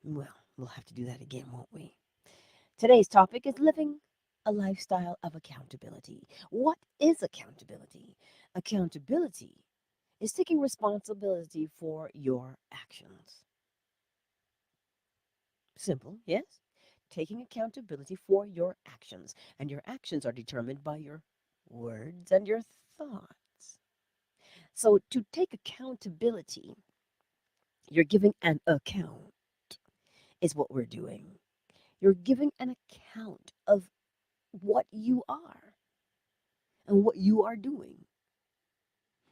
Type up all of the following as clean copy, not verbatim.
Well, we'll have to do that again, won't we? Today's topic is living a lifestyle of accountability. What is accountability? Accountability is taking responsibility for your actions. Simple, yes? Taking accountability for your actions. And your actions are determined by your words and your thoughts. So to take accountability, you're giving an account, is what we're doing. You're giving an account of what you are and what you are doing.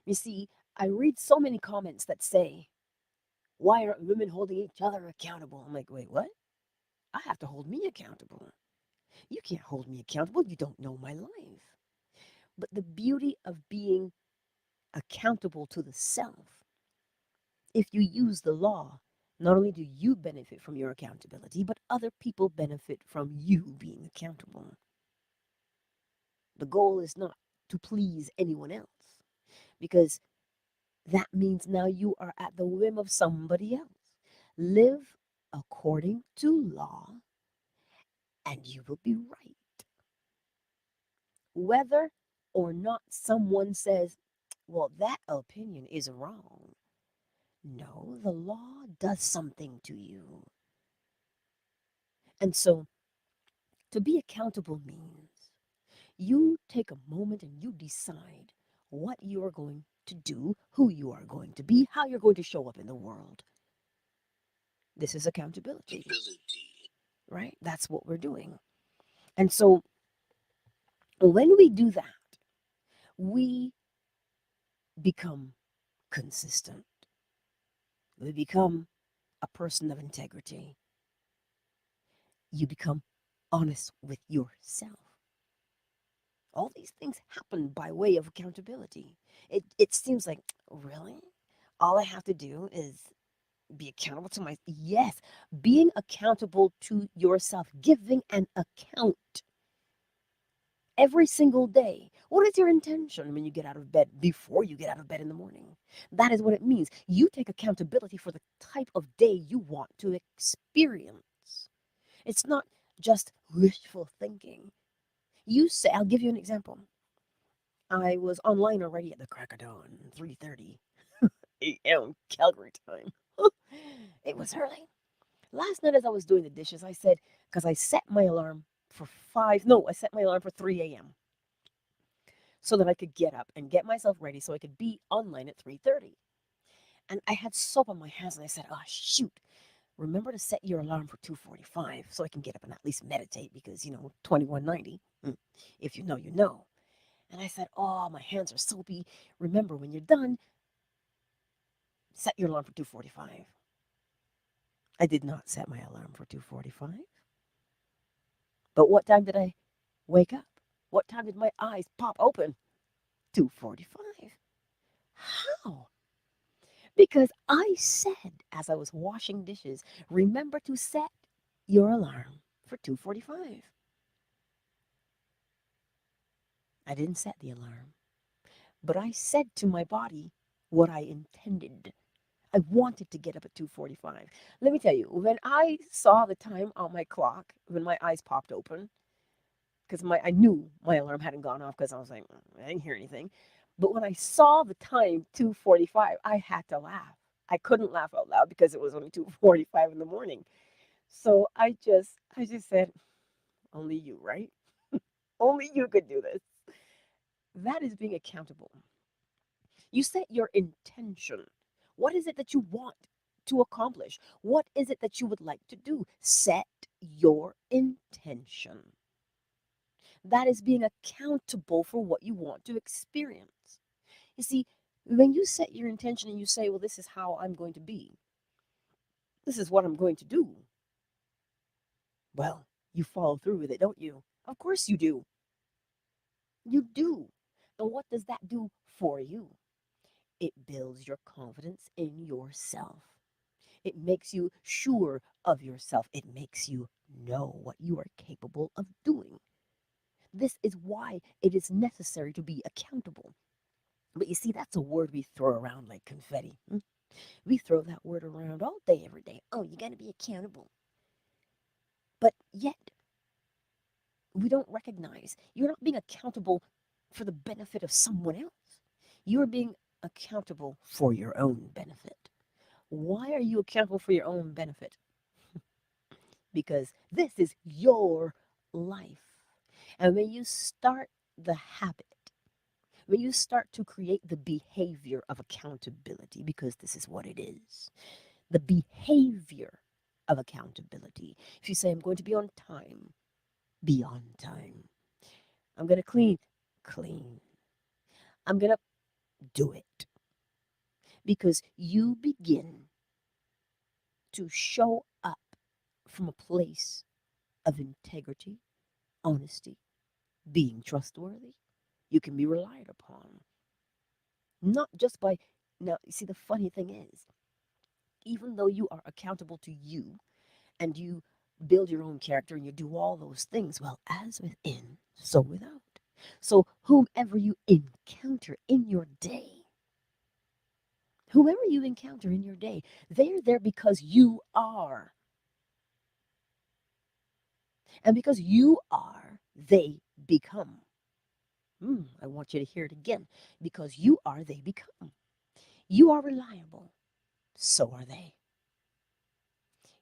You see, I read so many comments that say, why aren't women holding each other accountable? I'm like, wait, what? I have to hold me accountable. You can't hold me accountable. You don't know my life. But the beauty of being accountable to the self, if you use the law, not only do you benefit from your accountability, but other people benefit from you being accountable. The goal is not to please anyone else because that means now you are at the whim of somebody else. Live according to law and you will be right. Whether or not someone says, well, that opinion is wrong. No, the law does something to you. And so to be accountable means you take a moment and you decide what you are going to do, who you are going to be, how you're going to show up in the world. This is accountability, right? That's what we're doing. And so when we do that, we become consistent. We become a person of integrity. You become honest with yourself. All these things happen by way of accountability. It seems like, really? All I have to do is be accountable to my. Yes, being accountable to yourself, giving an account every single day. What is your intention when you get out of bed, before you get out of bed in the morning? That is what it means. You take accountability for the type of day you want to experience. It's not just wishful thinking. You say, I'll give you an example. I was online already at the crack of dawn, 3:30 a.m. Calgary time. It was early. Last night as I was doing the dishes, I said, because I set my alarm for 5, no, I set my alarm for 3 a.m. so that I could get up and get myself ready so I could be online at 3:30. And I had soap on my hands and I said, oh, shoot, remember to set your alarm for 2:45 so I can get up and at least meditate because, 2190. If you know, you know. And I said, oh, my hands are soapy. Remember, when you're done, set your alarm for 2:45. I did not set my alarm for 2:45. But what time did I wake up? What time did my eyes pop open? 2:45. How? Because I said as I was washing dishes, remember to set your alarm for 2:45. I didn't set the alarm, but I said to my body what I intended. I wanted to get up at 2:45. Let me tell you, when I saw the time on my clock, when my eyes popped open, because I knew my alarm hadn't gone off because I was like, I didn't hear anything. But when I saw the time 2:45, I had to laugh. I couldn't laugh out loud because it was only 2:45 in the morning. So I just said, only you, right? Only you could do this. That is being accountable. You set your intention. What is it that you want to accomplish? What is it that you would like to do? Set your intention. That is being accountable for what you want to experience. You see, when you set your intention and you say, well, this is how I'm going to be, this is what I'm going to do, well, you follow through with it, don't you? Of course you do. You do. And what does that do for you? It builds your confidence in yourself. It makes you sure of yourself. It makes you know what you are capable of doing. This is why it is necessary to be accountable. But you see, that's a word we throw around like confetti. We throw that word around all day, every day. Oh, you got to be accountable. But yet, we don't recognize you're not being accountable for the benefit of someone else. You're being accountable for your own benefit. Why are you accountable for your own benefit? Because this is your life. And when you start the habit, when you start to create the behavior of accountability, because this is what it is, the behavior of accountability. If you say, I'm going to be on time, be on time. I'm going to clean, clean. I'm going to do it. Because you begin to show up from a place of integrity, honesty, being trustworthy. You can be relied upon. Not just by, now, you see, the funny thing is, even though you are accountable to you and you build your own character and you do all those things, well, as within, so without. So, whomever you encounter in your day, whomever you encounter in your day, they're there because you are. And because you are, they become. I want you to hear it again. Because you are, they become. You are reliable. So are they.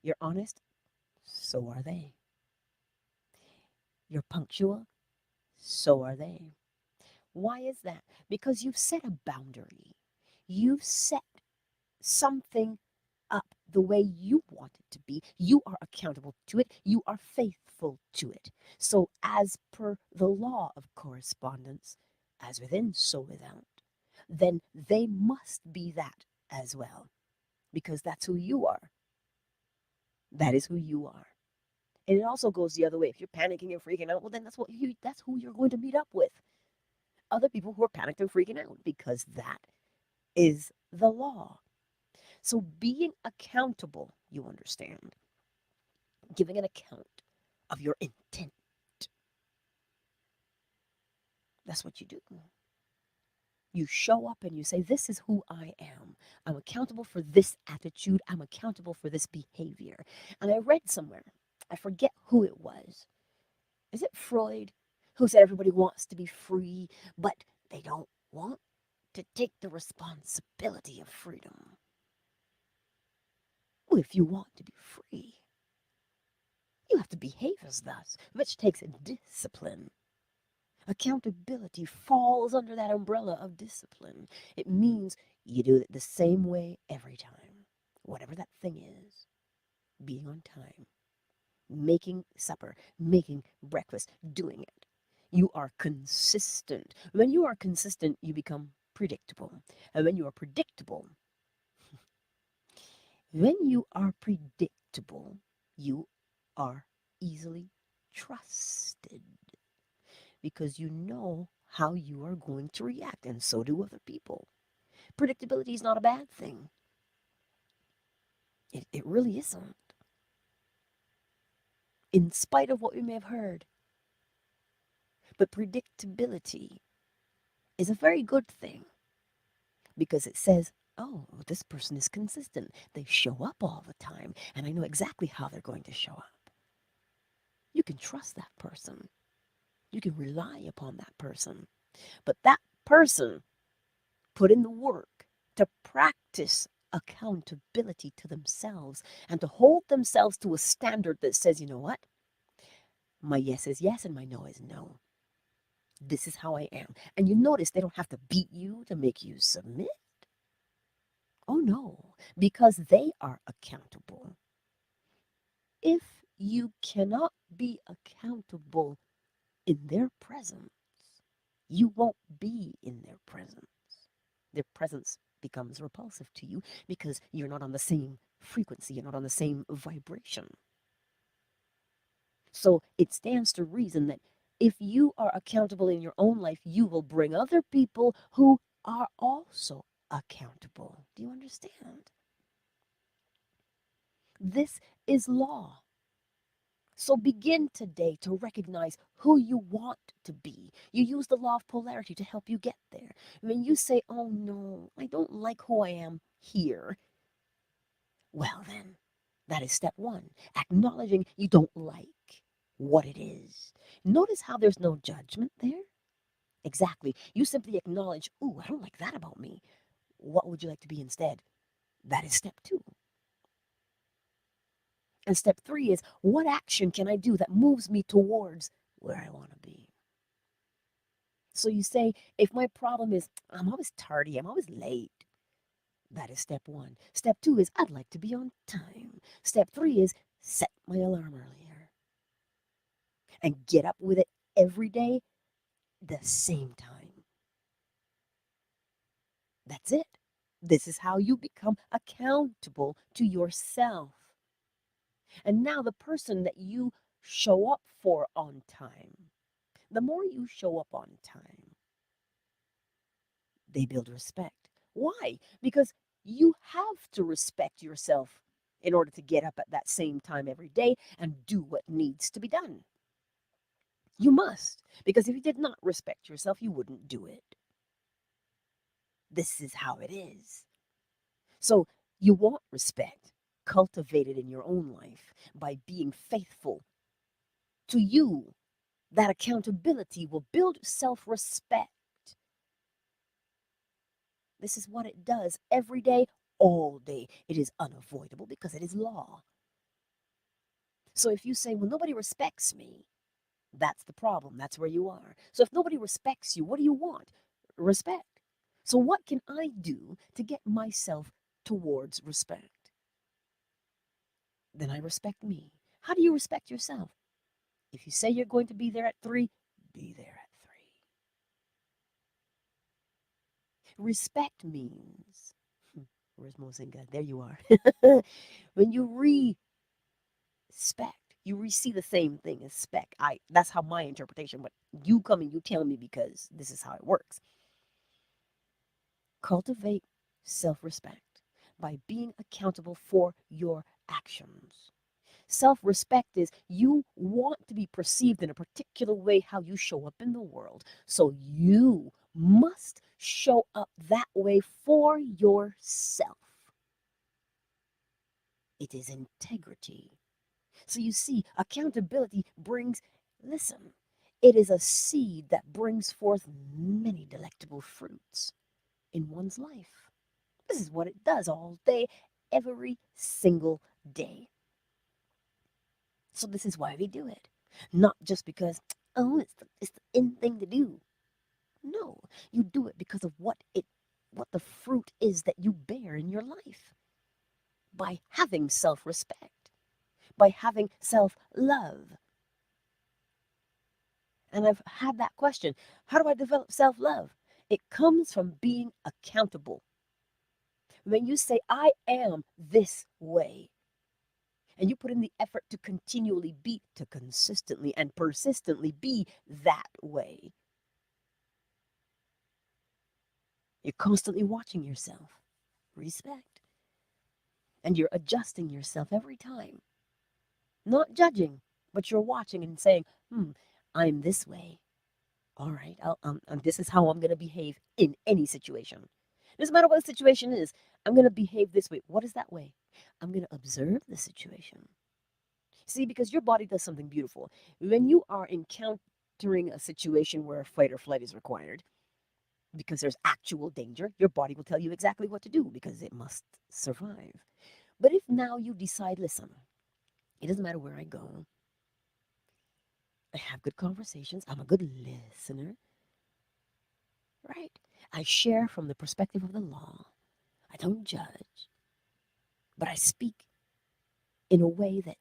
You're honest. So are they. You're punctual. So are they. Why is that? Because you've set a boundary. You've set something up the way you want it to be. You are accountable to it. You are faithful to it. So, as per the law of correspondence, as within, so without, then they must be that as well, because that's who you are. That is who you are. And it also goes the other way. If you're panicking and freaking out, well, then that's who you're going to meet up with. Other people who are panicked and freaking out, because that is the law. So being accountable, you understand, giving an account of your intent. That's what you do. You show up and you say, this is who I am. I'm accountable for this attitude. I'm accountable for this behavior. And I read somewhere, I forget who it was. Is it Freud who said everybody wants to be free, but they don't want to take the responsibility of freedom? Well, if you want to be free, you have to behave as thus, which takes a discipline. Accountability falls under that umbrella of discipline. It means you do it the same way every time, whatever that thing is. Being on time, making supper, making breakfast, doing it. You are consistent. When you are consistent, you become predictable. And when you are predictable, you are easily trusted because you know how you are going to react, and so do other people. Predictability is not a bad thing. It really isn't. In spite of what we may have heard. But predictability is a very good thing because it says, oh, this person is consistent. They show up all the time, and I know exactly how they're going to show up. You can trust that person. You can rely upon that person. But that person put in the work to practice accountability to themselves and to hold themselves to a standard that says, you know what? My yes is yes and my no is no. This is how I am. And you notice they don't have to beat you to make you submit. Oh no, because they are accountable. If you cannot be accountable in their presence, you won't be in their presence. Their presence becomes repulsive to you because you're not on the same frequency, you're not on the same vibration. So it stands to reason that if you are accountable in your own life, you will bring other people who are also accountable. Do you understand? This is law. So begin today to recognize who you want to be. You use the law of polarity to help you get there. When you say, oh no, I don't like who I am here, well then, that is step one, acknowledging you don't like what it is. Notice how there's no judgment there? Exactly. You simply acknowledge, ooh, I don't like that about me. What would you like to be instead? That is step two. And step three is, what action can I do that moves me towards where I want to be? So you say, if my problem is, I'm always tardy, I'm always late. That is step one. Step two is, I'd like to be on time. Step three is, set my alarm earlier and get up with it every day the same time. That's it. This is how you become accountable to yourself. And now the person that you show up for on time, the more you show up on time, they build respect. Why? Because you have to respect yourself in order to get up at that same time every day and do what needs to be done. You must, because if you did not respect yourself, you wouldn't do it. This is how it is. So you want respect cultivated in your own life by being faithful to you. That accountability will build self-respect. This is what it does every day, all day. It is unavoidable because it is law. So if you say, well, nobody respects me, that's the problem. That's where you are. So if nobody respects you, what do you want? Respect. So what can I do to get myself towards respect? Then I respect me. How do you respect yourself? If you say you're going to be there at 3, be there at 3. Respect means, where's Mozinga? There you are. When you respect, you receive the same thing as spec. That's how my interpretation, but you come and you tell me because this is how it works. Cultivate self-respect by being accountable for your actions. Self-respect is you want to be perceived in a particular way how you show up in the world. So you must show up that way for yourself. It is integrity. So you see, accountability brings, listen, it is a seed that brings forth many delectable fruits in one's life. This is what it does all day, every single day. So this is why we do it. Not just because, oh, it's the in thing to do. No, you do it because of what the fruit is that you bear in your life. By having self-respect, by having self-love. And I've had that question. How do I develop self-love? It comes from being accountable. When you say, I am this way, and you put in the effort to continually be, to consistently and persistently be that way, you're constantly watching yourself. Respect. And you're adjusting yourself every time. Not judging, but you're watching and saying, I'm this way. All right, this is how I'm going to behave in any situation. Doesn't matter what the situation is, I'm going to behave this way. What is that way? I'm going to observe the situation. See, because your body does something beautiful. When you are encountering a situation where fight or flight is required, because there's actual danger, your body will tell you exactly what to do because it must survive. But if now you decide, listen, it doesn't matter where I go, I have good conversations, I'm a good listener, right? I share from the perspective of the law. I don't judge, but I speak in a way that,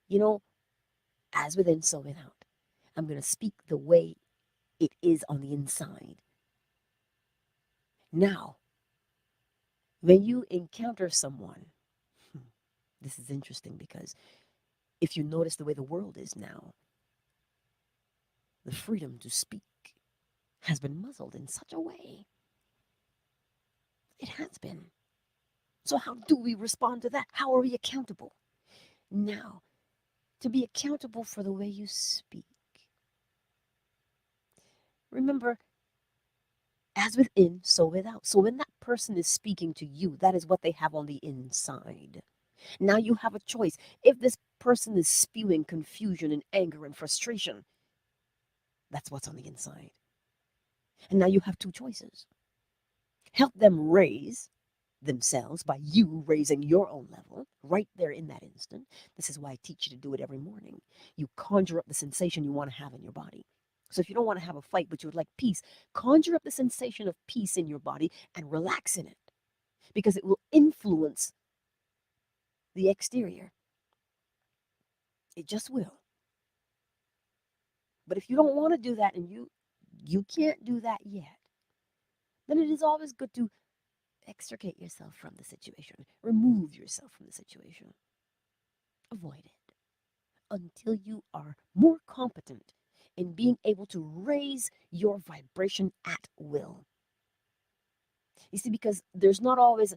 you know, as within, so without. I'm going to speak the way it is on the inside. Now, when you encounter someone, this is interesting because if you notice the way the world is now, the freedom to speak has been muzzled in such a way. It has been. So how do we respond to that? How are we accountable? Now, to be accountable for the way you speak. Remember, as within, so without. So when that person is speaking to you, that is what they have on the inside. Now you have a choice. If this person is spewing confusion and anger and frustration, that's what's on the inside. And now you have two choices. Help them raise themselves by you raising your own level right there in that instant. This is why I teach you to do it every morning. You conjure up the sensation you want to have in your body. So if you don't want to have a fight, but you would like peace, conjure up the sensation of peace in your body and relax in it because it will influence the exterior. It just will. But if you don't want to do that and you can't do that yet, then it is always good to extricate yourself from the situation, remove yourself from the situation, avoid it until you are more competent in being able to raise your vibration at will. You see, because there's not always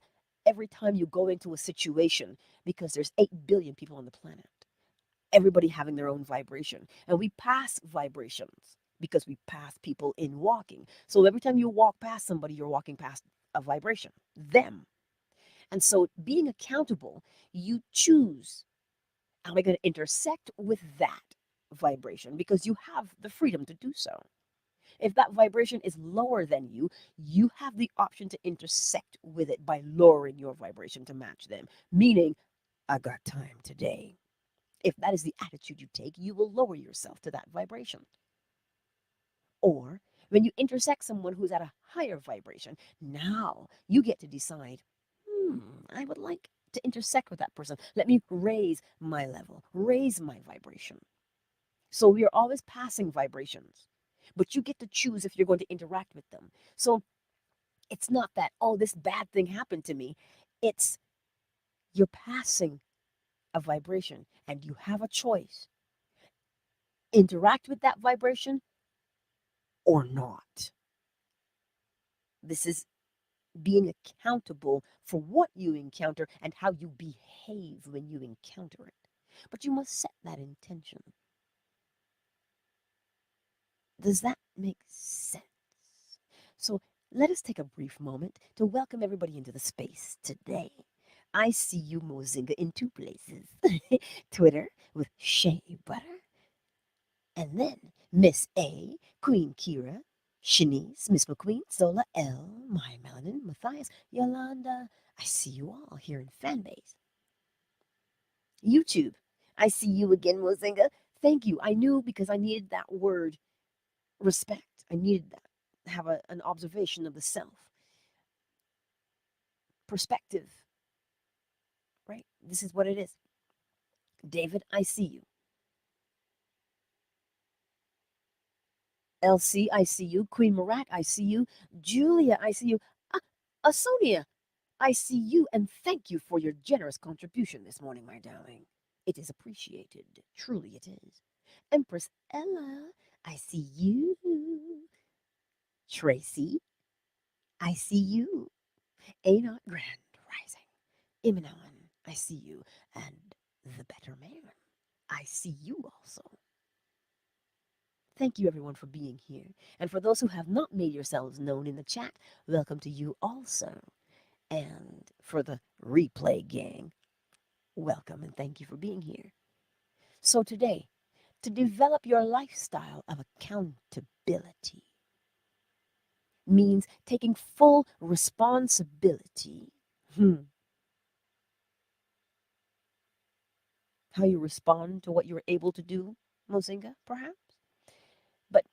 every time you go into a situation, because there's 8 billion people on the planet, everybody having their own vibration. And we pass vibrations because we pass people in walking. So every time you walk past somebody, you're walking past a vibration, them. And so being accountable, you choose, am I going to intersect with that vibration? Because you have the freedom to do so. If that vibration is lower than you have the option to intersect with it by lowering your vibration to match them. Meaning, I got time today. If that is the attitude you take, you will lower yourself to that vibration. Or when you intersect someone who's at a higher vibration, now you get to decide, I would like to intersect with that person. Let me raise my level, raise my vibration. So we are always passing vibrations, but you get to choose if you're going to interact with them. So it's not that, oh, this bad thing happened to me. It's you're passing a vibration and you have a choice. Interact with that vibration or not. This is being accountable for what you encounter and how you behave when you encounter it. But you must set that intention. Does that make sense? So let us take a brief moment to welcome everybody into the space today. I see you, Mozinga, in two places. Twitter with Shea Butter, and then Miss A, Queen Kira, Shanice, Miss McQueen, Zola L, My Melanin, Matthias, Yolanda. I see you all here in Fanbase. YouTube, I see you again, Mozinga. Thank you. I knew because I needed that word, respect. I needed that. Have an observation of the self. Perspective, right? This is what it is. David, I see you. Elsie, I see you. Queen Marat, I see you. Julia, I see you. Sonia, I see you, and thank you for your generous contribution this morning, my darling. It is appreciated. Truly it is. Empress Ella, I see you. Tracy, I see you. Anot Grand Rising. Imanon, I see you. And the better man, I see you also. Thank you, everyone, for being here. And for those who have not made yourselves known in the chat, welcome to you also. And for the replay gang, welcome and thank you for being here. So today, to develop your lifestyle of accountability means taking full responsibility. How you respond to what you're able to do, Mozinga, perhaps? But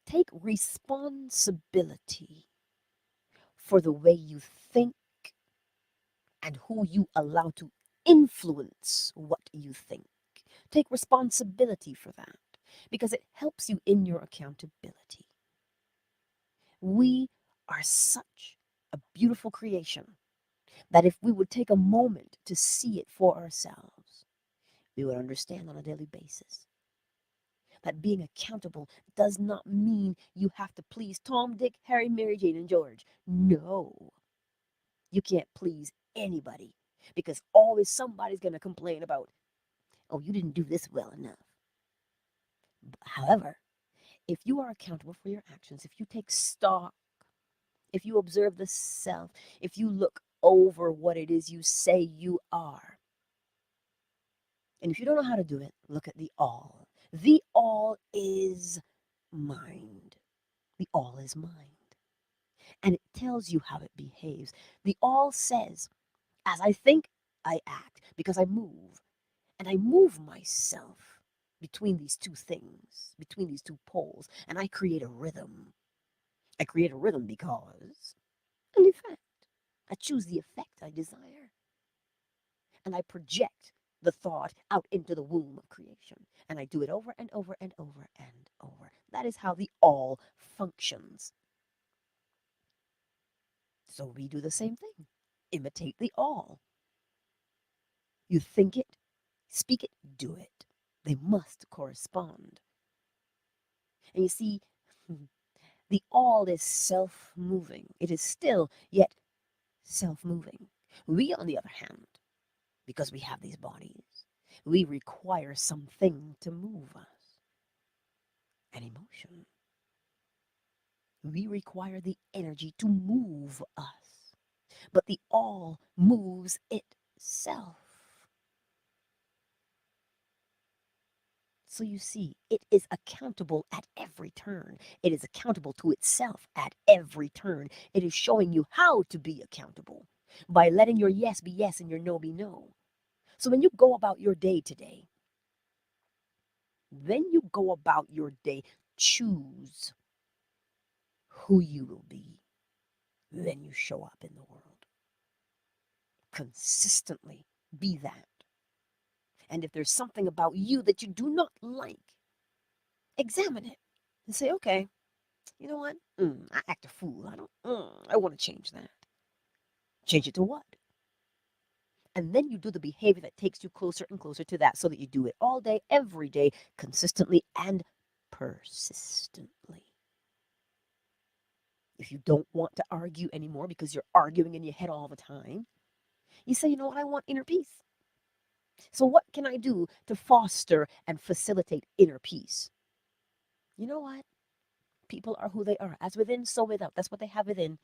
take responsibility for the way you think and who you allow to influence what you think. Take responsibility for that because it helps you in your accountability. We are such a beautiful creation that if we would take a moment to see it for ourselves, we would understand on a daily basis that being accountable does not mean you have to please Tom, Dick, Harry, Mary, Jane, and George. No, you can't please anybody because always somebody's going to complain about, oh, you didn't do this well enough. However, if you are accountable for your actions, if you take stock, if you observe the self, if you look over what it is you say you are, and if you don't know how to do it, look at the all. The all is mind. The all is mind. And it tells you how it behaves. The all says, as I think, I act, because I move. And I move myself between these two things, between these two poles, and I create a rhythm. I create a rhythm because an effect. I choose the effect I desire. And I project the thought out into the womb of creation. And I do it over and over and over and over. That is how the all functions. So we do the same thing. Imitate the all. You think it, speak it, do it. They must correspond. And you see, the all is self moving. It is still yet self moving. We, on the other hand, because we have these bodies, we require something to move us, an emotion. We require the energy to move us, but the all moves itself. So you see, it is accountable at every turn. It is accountable to itself at every turn. It is showing you how to be accountable by letting your yes be yes and your no be no. So when you go about your day today, choose who you will be. Then you show up in the world. Consistently be that. And if there's something about you that you do not like, examine it and say, okay, you know what? I act a fool. I want to change that. Change it to what? And then you do the behavior that takes you closer and closer to that so that you do it all day, every day, consistently and persistently. If you don't want to argue anymore because you're arguing in your head all the time, you say, you know what? I want inner peace. So what can I do to foster and facilitate inner peace? You know what? People are who they are. As within, so without. That's what they have within.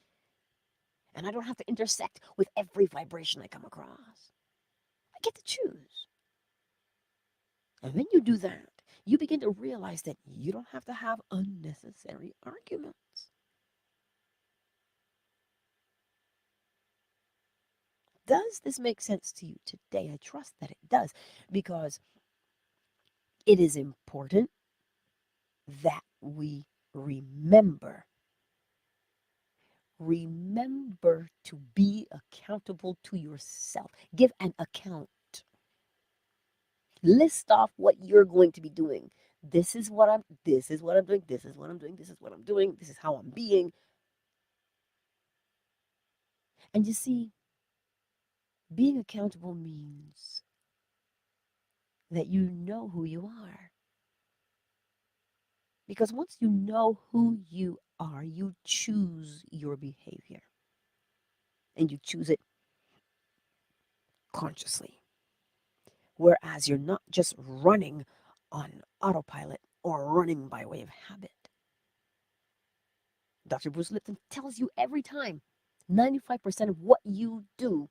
And I don't have to intersect with every vibration I come across. I get to choose. And when you do that, you begin to realize that you don't have to have unnecessary arguments. Does this make sense to you today? I trust that it does, because it is important that we remember. Remember to be accountable to yourself. Give an account. List off what you're going to be doing. This is what I'm doing. This is what I'm doing. This is what I'm doing. This is how I'm being. And you see, being accountable means that you know who you are. Because once you know who you are, you choose your behavior. And you choose it consciously. Whereas you're not just running on autopilot or running by way of habit. Dr. Bruce Lipton tells you every time 95% of what you do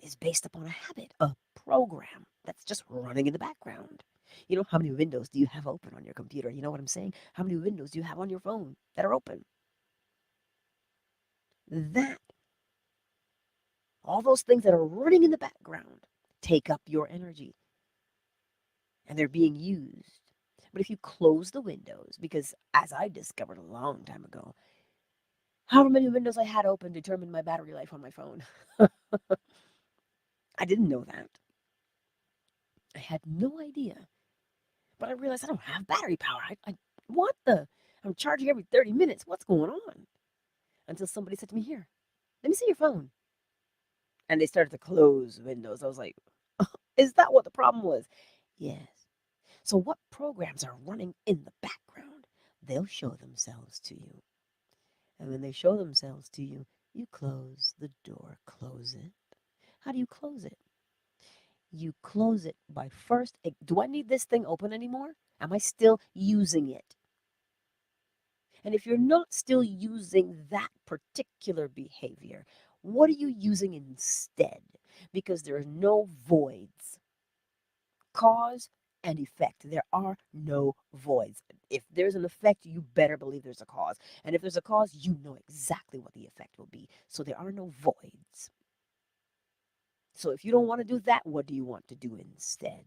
is based upon a habit, a program that's just running in the background. You know, how many windows do you have open on your computer? You know what I'm saying? How many windows do you have on your phone that are open? That, all those things that are running in the background, take up your energy. And they're being used. But if you close the windows, because as I discovered a long time ago, however many windows I had open determined my battery life on my phone. I didn't know that. I had no idea. But I realized I don't have battery power. What the? I'm charging every 30 minutes. What's going on? Until somebody said to me, here, let me see your phone. And they started to close windows. I was like, is that what the problem was? Yes. So what programs are running in the background? They'll show themselves to you. And when they show themselves to you, you close the door. Close it. How do you close it? You close it by first, do I need this thing open anymore? Am I still using it? And if you're not still using that particular behavior, what are you using instead? Because there are no voids. Cause and effect. There are no voids. If there's an effect, you better believe there's a cause. And if there's a cause, you know exactly what the effect will be. So there are no voids. So if you don't want to do that, what do you want to do instead?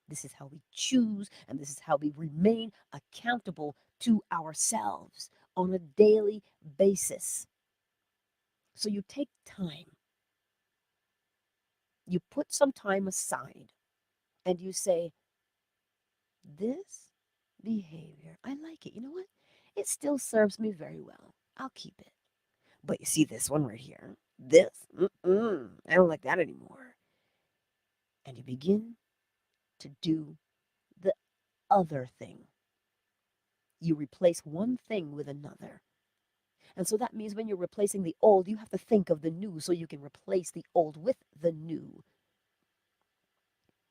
This is how we choose, and this is how we remain accountable to ourselves on a daily basis. So you take time, you put some time aside, and you say, this behavior, I like it. You know what? It still serves me very well. I'll keep it. But you see this one right here? This? I don't like that anymore. And you begin to do the other thing. You replace one thing with another. And so that means when you're replacing the old, you have to think of the new so you can replace the old with the new.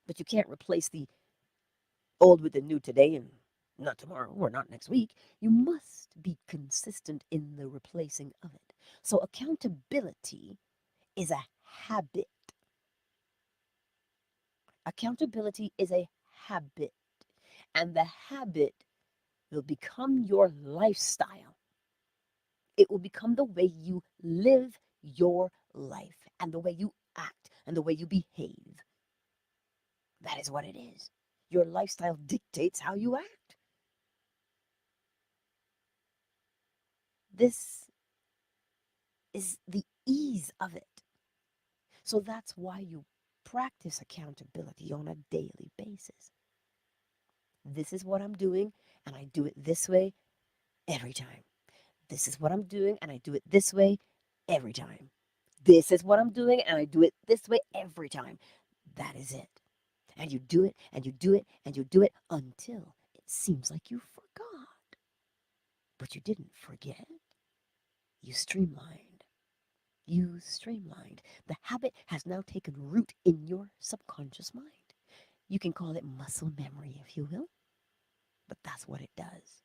But you can't replace the old with the new today and not tomorrow or not next week. You must be consistent in the replacing of it. So accountability is a habit. Accountability is a habit. And the habit will become your lifestyle. It will become the way you live your life and the way you act and the way you behave. That is what it is. Your lifestyle dictates how you act. This is the ease of it. So that's why you practice accountability on a daily basis. This is what I'm doing, and I do it this way every time. This is what I'm doing, and I do it this way every time. This is what I'm doing, and I do it this way every time. That is it. And you do it, and you do it, and you do it until it seems like you forgot. But you didn't forget. You streamlined. You streamlined. The habit has now taken root in your subconscious mind. You can call it muscle memory, if you will, but that's what it does.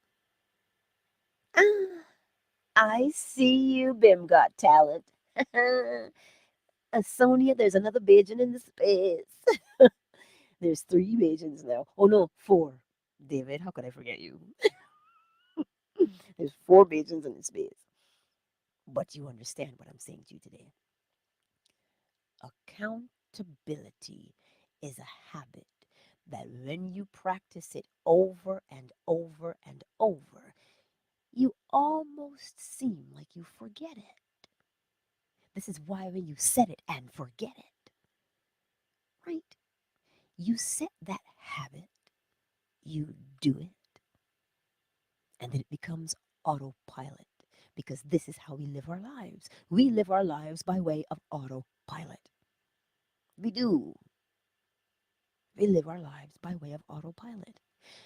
Ah, I see you, Bim got talent. Sonia, there's another Bajan in the space. There's 3 Bajans now. Oh no, 4. David, how could I forget you? There's 4 Bajans in the space. But you understand what I'm saying to you today. Accountability is a habit that when you practice it over and over and over, you almost seem like you forget it. This is why when you set it and forget it, right? You set that habit, you do it, and then it becomes autopilot because this is how we live our lives. We live our lives by way of autopilot. We do. We live our lives by way of autopilot.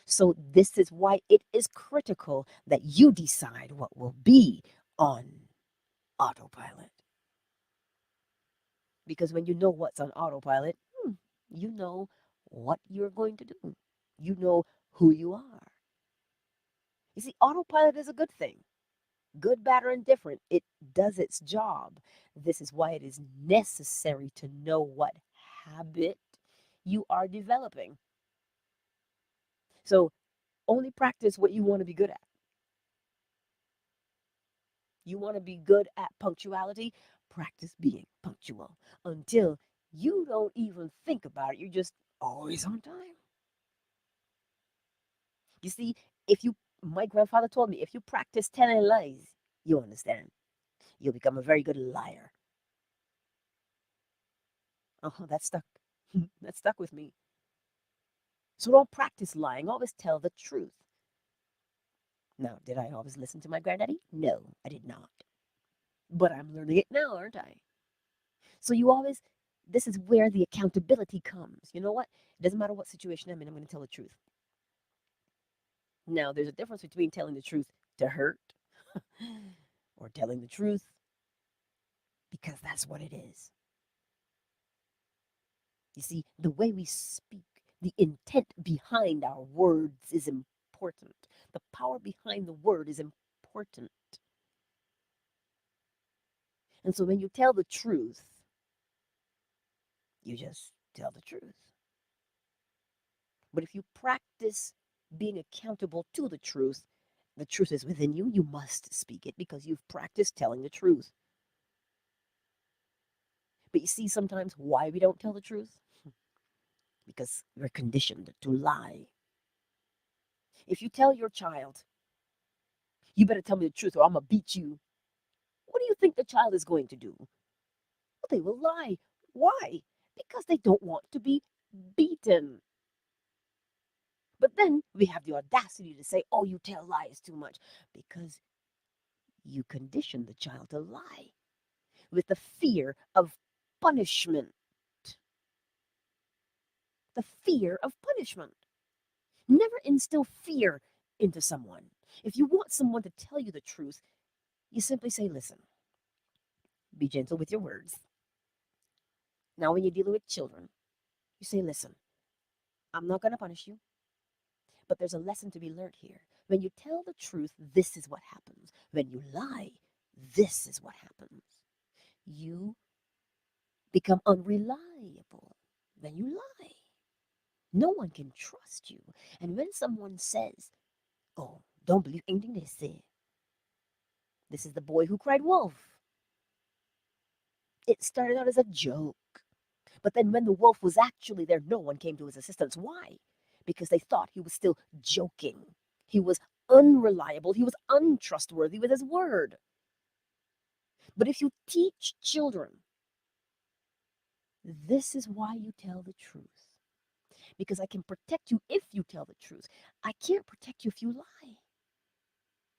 So, this is why it is critical that you decide what will be on autopilot. Because when you know what's on autopilot, you know what you're going to do. You know who you are. You see, autopilot is a good thing. Good, bad, or indifferent, it does its job. This is why it is necessary to know what habit you are developing. So, only practice what you want to be good at. You want to be good at punctuality? Practice being punctual until you don't even think about it. You're just always on time. You see, if you, my grandfather told me, if you practice telling lies, you understand, you'll become a very good liar. Oh, that stuck. That stuck with me. So don't practice lying. Always tell the truth. Now, did I always listen to my granddaddy? No, I did not. But I'm learning it now, aren't I? So you always, this is where the accountability comes. You know what? It doesn't matter what situation I'm in, I'm going to tell the truth. Now, there's a difference between telling the truth to hurt or telling the truth because that's what it is. You see, the way we speak, the intent behind our words is important. The power behind the word is important. And so when you tell the truth, you just tell the truth. But if you practice being accountable to the truth is within you, you must speak it because you've practiced telling the truth. But you see sometimes why we don't tell the truth? Because we're conditioned to lie. If you tell your child, you better tell me the truth or I'm going to beat you, what do you think the child is going to do? Well, they will lie. Why? Because they don't want to be beaten. But then we have the audacity to say, oh, you tell lies too much because you condition the child to lie with the fear of punishment. The fear of punishment. Never instill fear into someone. If you want someone to tell you the truth, you simply say, listen, be gentle with your words. Now, when you're dealing with children, you say, listen, I'm not going to punish you, but there's a lesson to be learned here. When you tell the truth, this is what happens. When you lie, this is what happens. You become unreliable when you lie. No one can trust you. And when someone says, oh, don't believe anything they say, this is the boy who cried wolf. It started out as a joke. But then when the wolf was actually there, no one came to his assistance. Why? Because they thought he was still joking. He was unreliable. He was untrustworthy with his word. But if you teach children, this is why you tell the truth. Because I can protect you if you tell the truth. I can't protect you if you lie.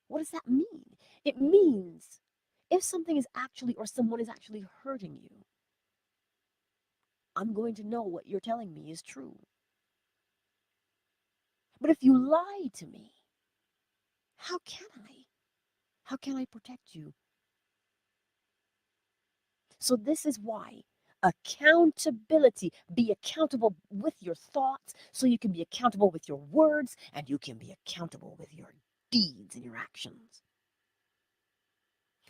What does that mean? It means if something is actually or someone is actually hurting you, I'm going to know what you're telling me is true. But if you lie to me, how can I? How can I protect you? So this is why accountability, be accountable with your thoughts so you can be accountable with your words and you can be accountable with your deeds and your actions.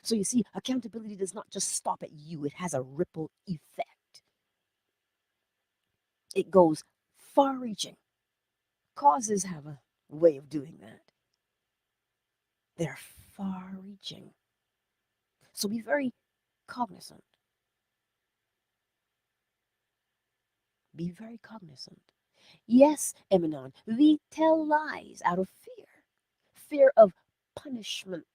So you see, accountability does not just stop at you, it has a ripple effect. It goes far reaching. Causes have a way of doing that. They're far reaching. So be very cognizant. Be very cognizant. Yes, Eminon, we tell lies out of fear. Fear of punishment.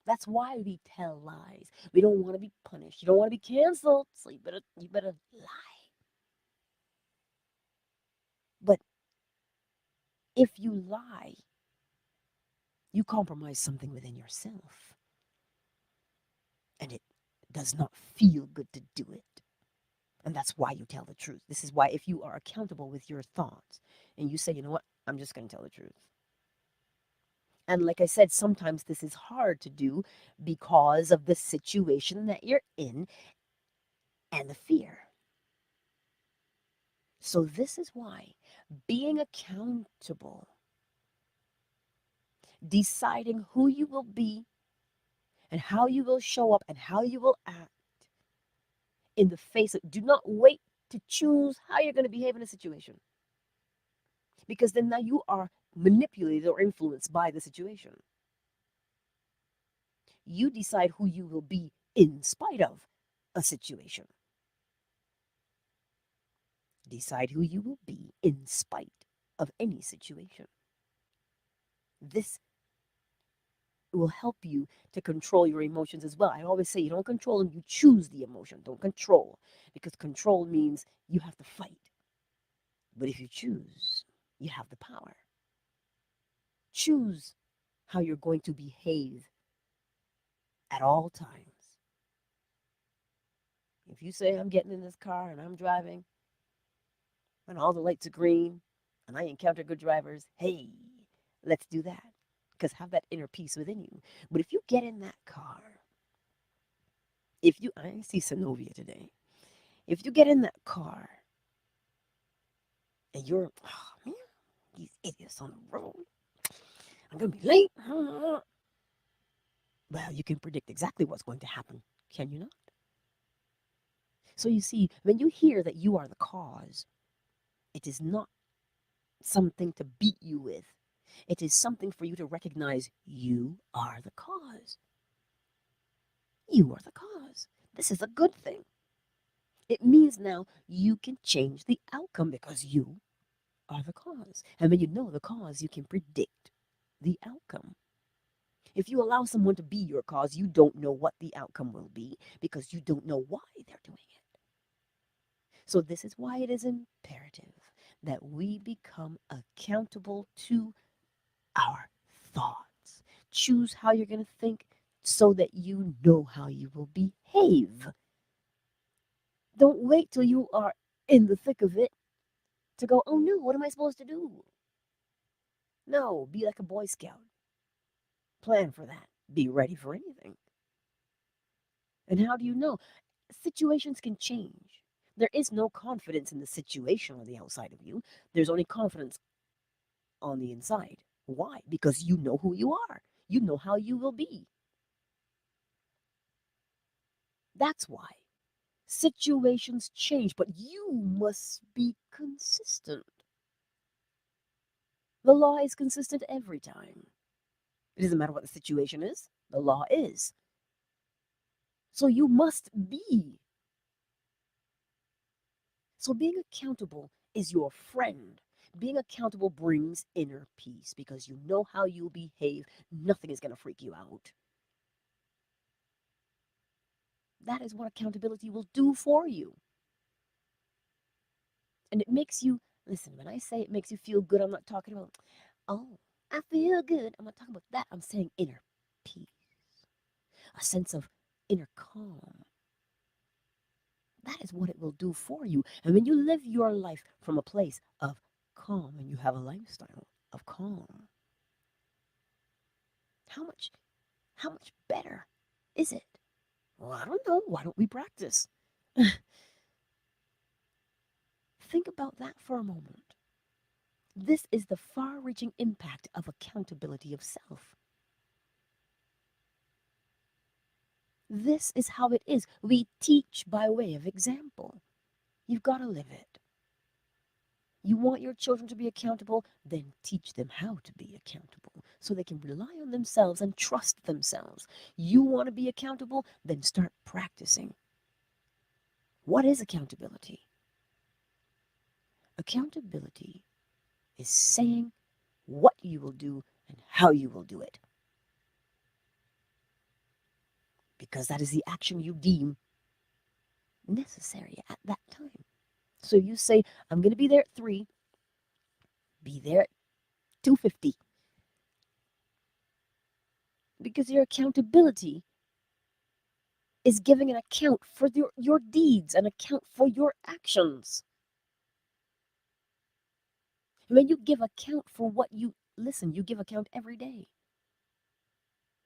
That's why we tell lies. We don't want to be punished. You don't want to be canceled, so you better lie. But if you lie, you compromise something within yourself. And it does not feel good to do it. And that's why you tell the truth. This is why if you are accountable with your thoughts and you say, you know what, I'm just going to tell the truth. And like I said, sometimes this is hard to do because of the situation that you're in and the fear. So this is why being accountable, deciding who you will be and how you will show up and how you will act in the face of, do not wait to choose how you're going to behave in a situation. Because then now you are manipulated or influenced by the situation. You decide who you will be in spite of a situation. Decide who you will be in spite of any situation. This will help you to control your emotions as well. I always say you don't control them, you choose the emotion. Don't control, because control means you have to fight. But if you choose, you have the power. Choose how you're going to behave at all times. If you say, I'm getting in this car and I'm driving and all the lights are green and I encounter good drivers, hey, let's do that. Because have that inner peace within you. But if you get in that car, I see Synovia today. If you get in that car and you're, oh man, these idiots on the road, I'm gonna be late. Well, you can predict exactly what's going to happen, can you not? So you see, when you hear that you are the cause, it is not something to beat you with. It is something for you to recognize you are the cause. You are the cause. This is a good thing. It means now you can change the outcome because you are the cause. And when you know the cause, you can predict the outcome. If you allow someone to be your cause, you don't know what the outcome will be because you don't know why they're doing it. So, this is why it is imperative that we become accountable to our thoughts. Choose how you're going to think so that you know how you will behave. Don't wait till you are in the thick of it to go, oh no, what am I supposed to do? No, be like a Boy Scout. Plan for that. Be ready for anything. And how do you know? Situations can change. There is no confidence in the situation on the outside of you. There's only confidence on the inside. Why? Because you know who you are. You know how you will be. That's why. Situations change, but you must be consistent. The law is consistent every time. It doesn't matter what the situation is, the law is. So you must be. So being accountable is your friend. Being accountable brings inner peace because you know how you'll behave. Nothing is going to freak you out. That is what accountability will do for you. And it makes you, listen, when I say it makes you feel good, I'm not talking about, oh, I feel good. I'm not talking about that. I'm saying inner peace, a sense of inner calm. That is what it will do for you. And when you live your life from a place of calm and you have a lifestyle of calm, how much better is it? Well, I don't know. Why don't we practice? Think about that for a moment. This is the far-reaching impact of accountability of self. This is how it is. We teach by way of example. You've got to live it. You want your children to be accountable? Then teach them how to be accountable so they can rely on themselves and trust themselves. You want to be accountable? Then start practicing. What is accountability? Accountability is saying what you will do and how you will do it. Because that is the action you deem necessary at that time. So you say, I'm going to be there at 3, be there at 2:50. Because your accountability is giving an account for your deeds, an account for your actions. When you give account for what you listen, you give account every day.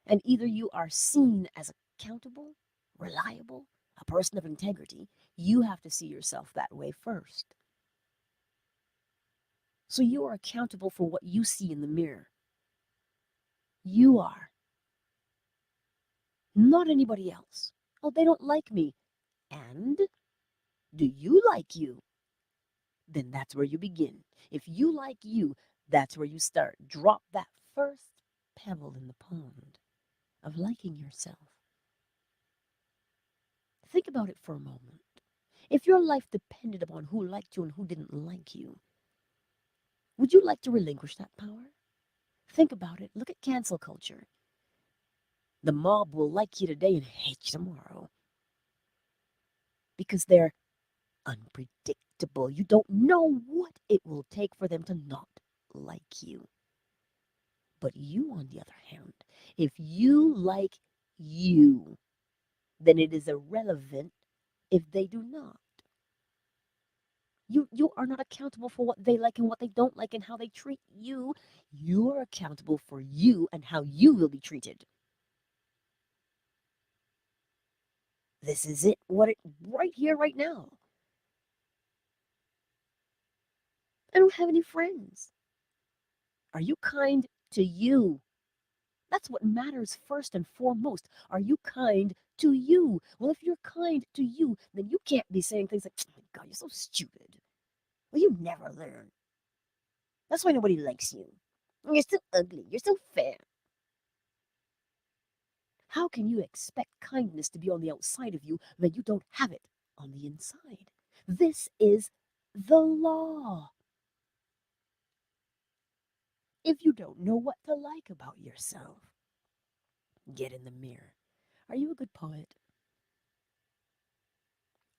And either you are seen as accountable, reliable, a person of integrity, you have to see yourself that way first. So you are accountable for what you see in the mirror. You are, not anybody else. Oh, they don't like me. And do you like you? Then that's where you begin. If you like you, that's where you start. Drop that first pebble in the pond of liking yourself. Think about it for a moment. If your life depended upon who liked you and who didn't like you, would you like to relinquish that power? Think about it. Look at cancel culture. The mob will like you today and hate you tomorrow because they're unpredictable. You don't know what it will take for them to not like you. But you, on the other hand, if you like you, then it is irrelevant if they do not. You are not accountable for what they like and what they don't like and how they treat you. You are accountable for you and how you will be treated. This is it, right here, right now. I don't have any friends. Are you kind to you? That's what matters first and foremost. Are you kind to you? Well, if you're kind to you, then you can't be saying things like, oh my God, you're so stupid. Well, you never learn. That's why nobody likes you. You're so ugly. You're so fat. How can you expect kindness to be on the outside of you when you don't have it on the inside? This is the law. If you don't know what to like about yourself, get in the mirror. Are you a good poet?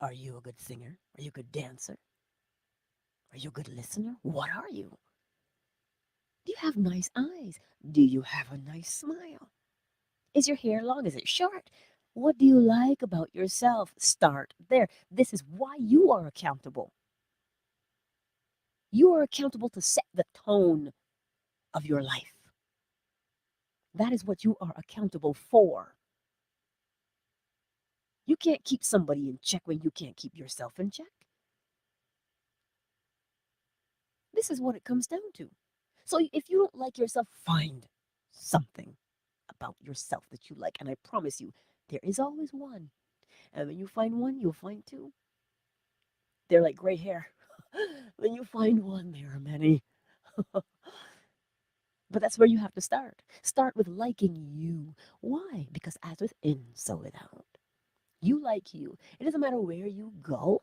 Are you a good singer? Are you a good dancer? Are you a good listener? What are you? Do you have nice eyes? Do you have a nice smile? Is your hair long? Is it short? What do you like about yourself? Start there. This is why you are accountable. You are accountable to set the tone of your life. That is what you are accountable for. You can't keep somebody in check when you can't keep yourself in check. This is what it comes down to. So if you don't like yourself, find something about yourself that you like. And I promise you, there is always one. And when you find one, you'll find two. They're like gray hair. When you find one, there are many. But that's where you have to start. Start with liking you. Why? Because as within, so without. You like you. It doesn't matter where you go,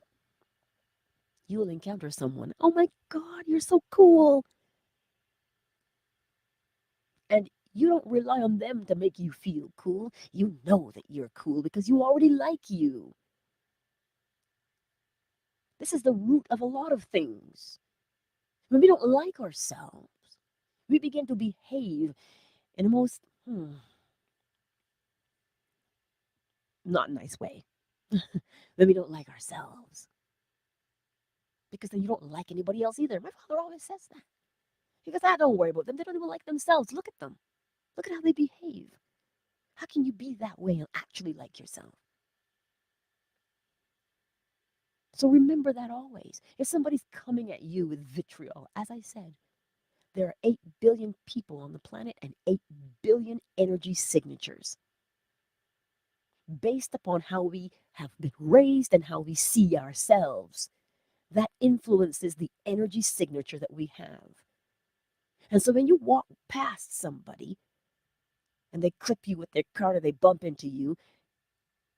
you will encounter someone. Oh my God, you're so cool. And you don't rely on them to make you feel cool. You know that you're cool because you already like you. This is the root of a lot of things. When we don't like ourselves, we begin to behave in a most not nice way. When we don't like ourselves. Because then you don't like anybody else either. My father always says that. He goes, ah, don't worry about them. They don't even like themselves. Look at them. Look at how they behave. How can you be that way and actually like yourself? So remember that always. If somebody's coming at you with vitriol, as I said, there are 8 billion people on the planet and 8 billion energy signatures based upon how we have been raised and how we see ourselves. That influences the energy signature that we have. And so when you walk past somebody and they clip you with their car or they bump into you,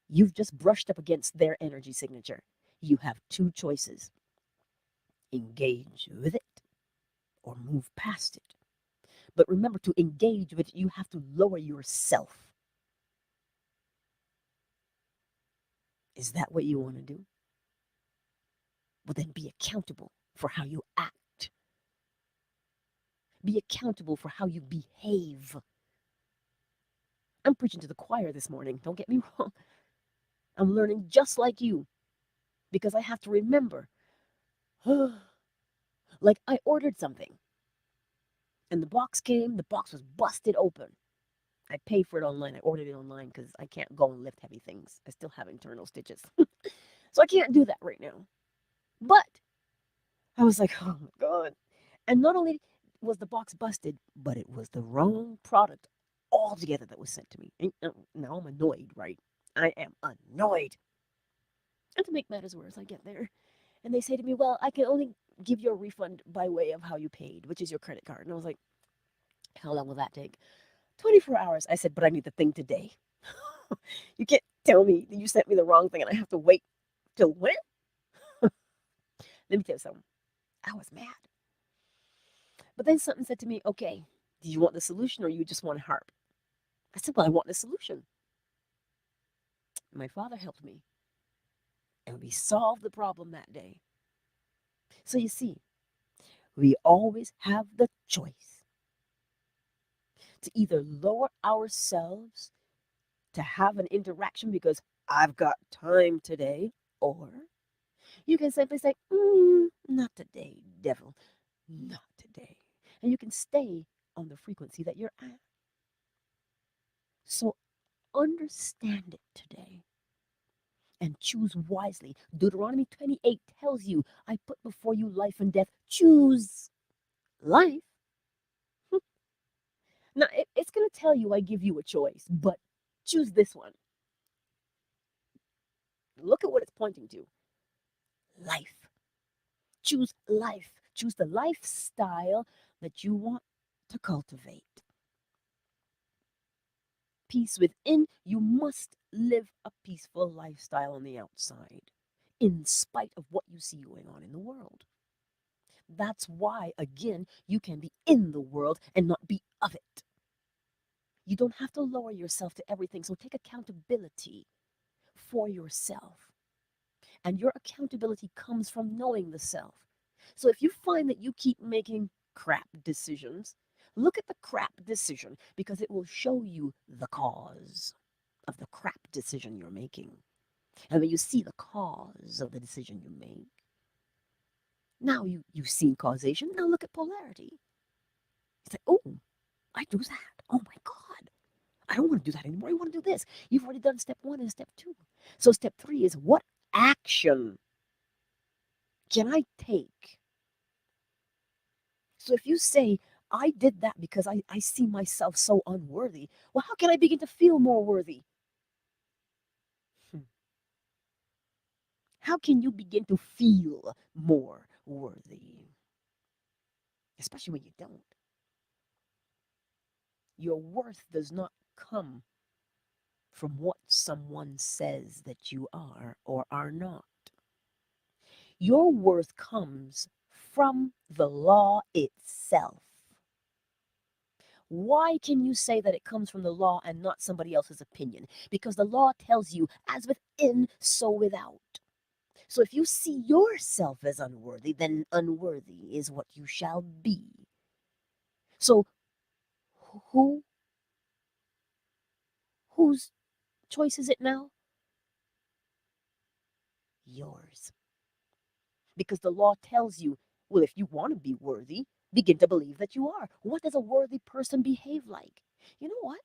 you've just brushed up against their energy signature. You have two choices: engage with it or move past it. But remember, to engage with it, you have to lower yourself. Is that what you want to do? Well, then be accountable for how you act. Be accountable for how you behave. I'm preaching to the choir this morning. Don't get me wrong. I'm learning just like you because I have to remember. Like I ordered something and the box came, the box was busted open. I paid for it online. I ordered it online because I can't go and lift heavy things. I still have internal stitches. So I can't do that right now. But I was like, oh my God. And not only was the box busted, but it was the wrong product altogether that was sent to me. And now I'm annoyed, right? I am annoyed. And to make matters worse, I get there and they say to me, well, I can only give you a refund by way of how you paid, which is your credit card. And I was like, how long will that take? 24 hours. I said, but I need the thing today. You can't tell me that you sent me the wrong thing and I have to wait till when? Let me tell you something. I was mad. But then something said to me, okay, do you want the solution or you just want to harp? I said, well, I want the solution. My father helped me and we solved the problem that day. So you see, we always have the choice to either lower ourselves to have an interaction because I've got time today, or you can simply say, not today, devil, not today. And you can stay on the frequency that you're at. So understand it today. and choose wisely. Deuteronomy 28 tells you, I put before you life and death. Choose life. Now, it's going to tell you, I give you a choice, but choose this one. Look at what it's pointing to. Life. Choose life. Choose the lifestyle that you want to cultivate. Peace within, you must live a peaceful lifestyle on the outside, in spite of what you see going on in the world. That's why, again, you can be in the world and not be of it. You don't have to lower yourself to everything, so take accountability for yourself. And your accountability comes from knowing the self. So if you find that you keep making crap decisions, look at the crap decision because it will show you the cause of the crap decision you're making. And when you see the cause of the decision you make, now you've seen causation. Now look at polarity. It's like, oh, I do that. Oh my God. I don't want to do that anymore. I want to do this. You've already done step 1 and step 2. So step 3 is, what action can I take? So if you say, I did that because I see myself so unworthy, well, how can I begin to feel more worthy? How can you begin to feel more worthy? Especially when you don't. Your worth does not come from what someone says that you are or are not. Your worth comes from the law itself. Why can you say that it comes from the law and not somebody else's opinion? Because the law tells you, as within, so without. So if you see yourself as unworthy, then unworthy is what you shall be. So who whose choice is it now? Yours. Because the law tells you, well, if you want to be worthy, begin to believe that you are. What does a worthy person behave like? You know what?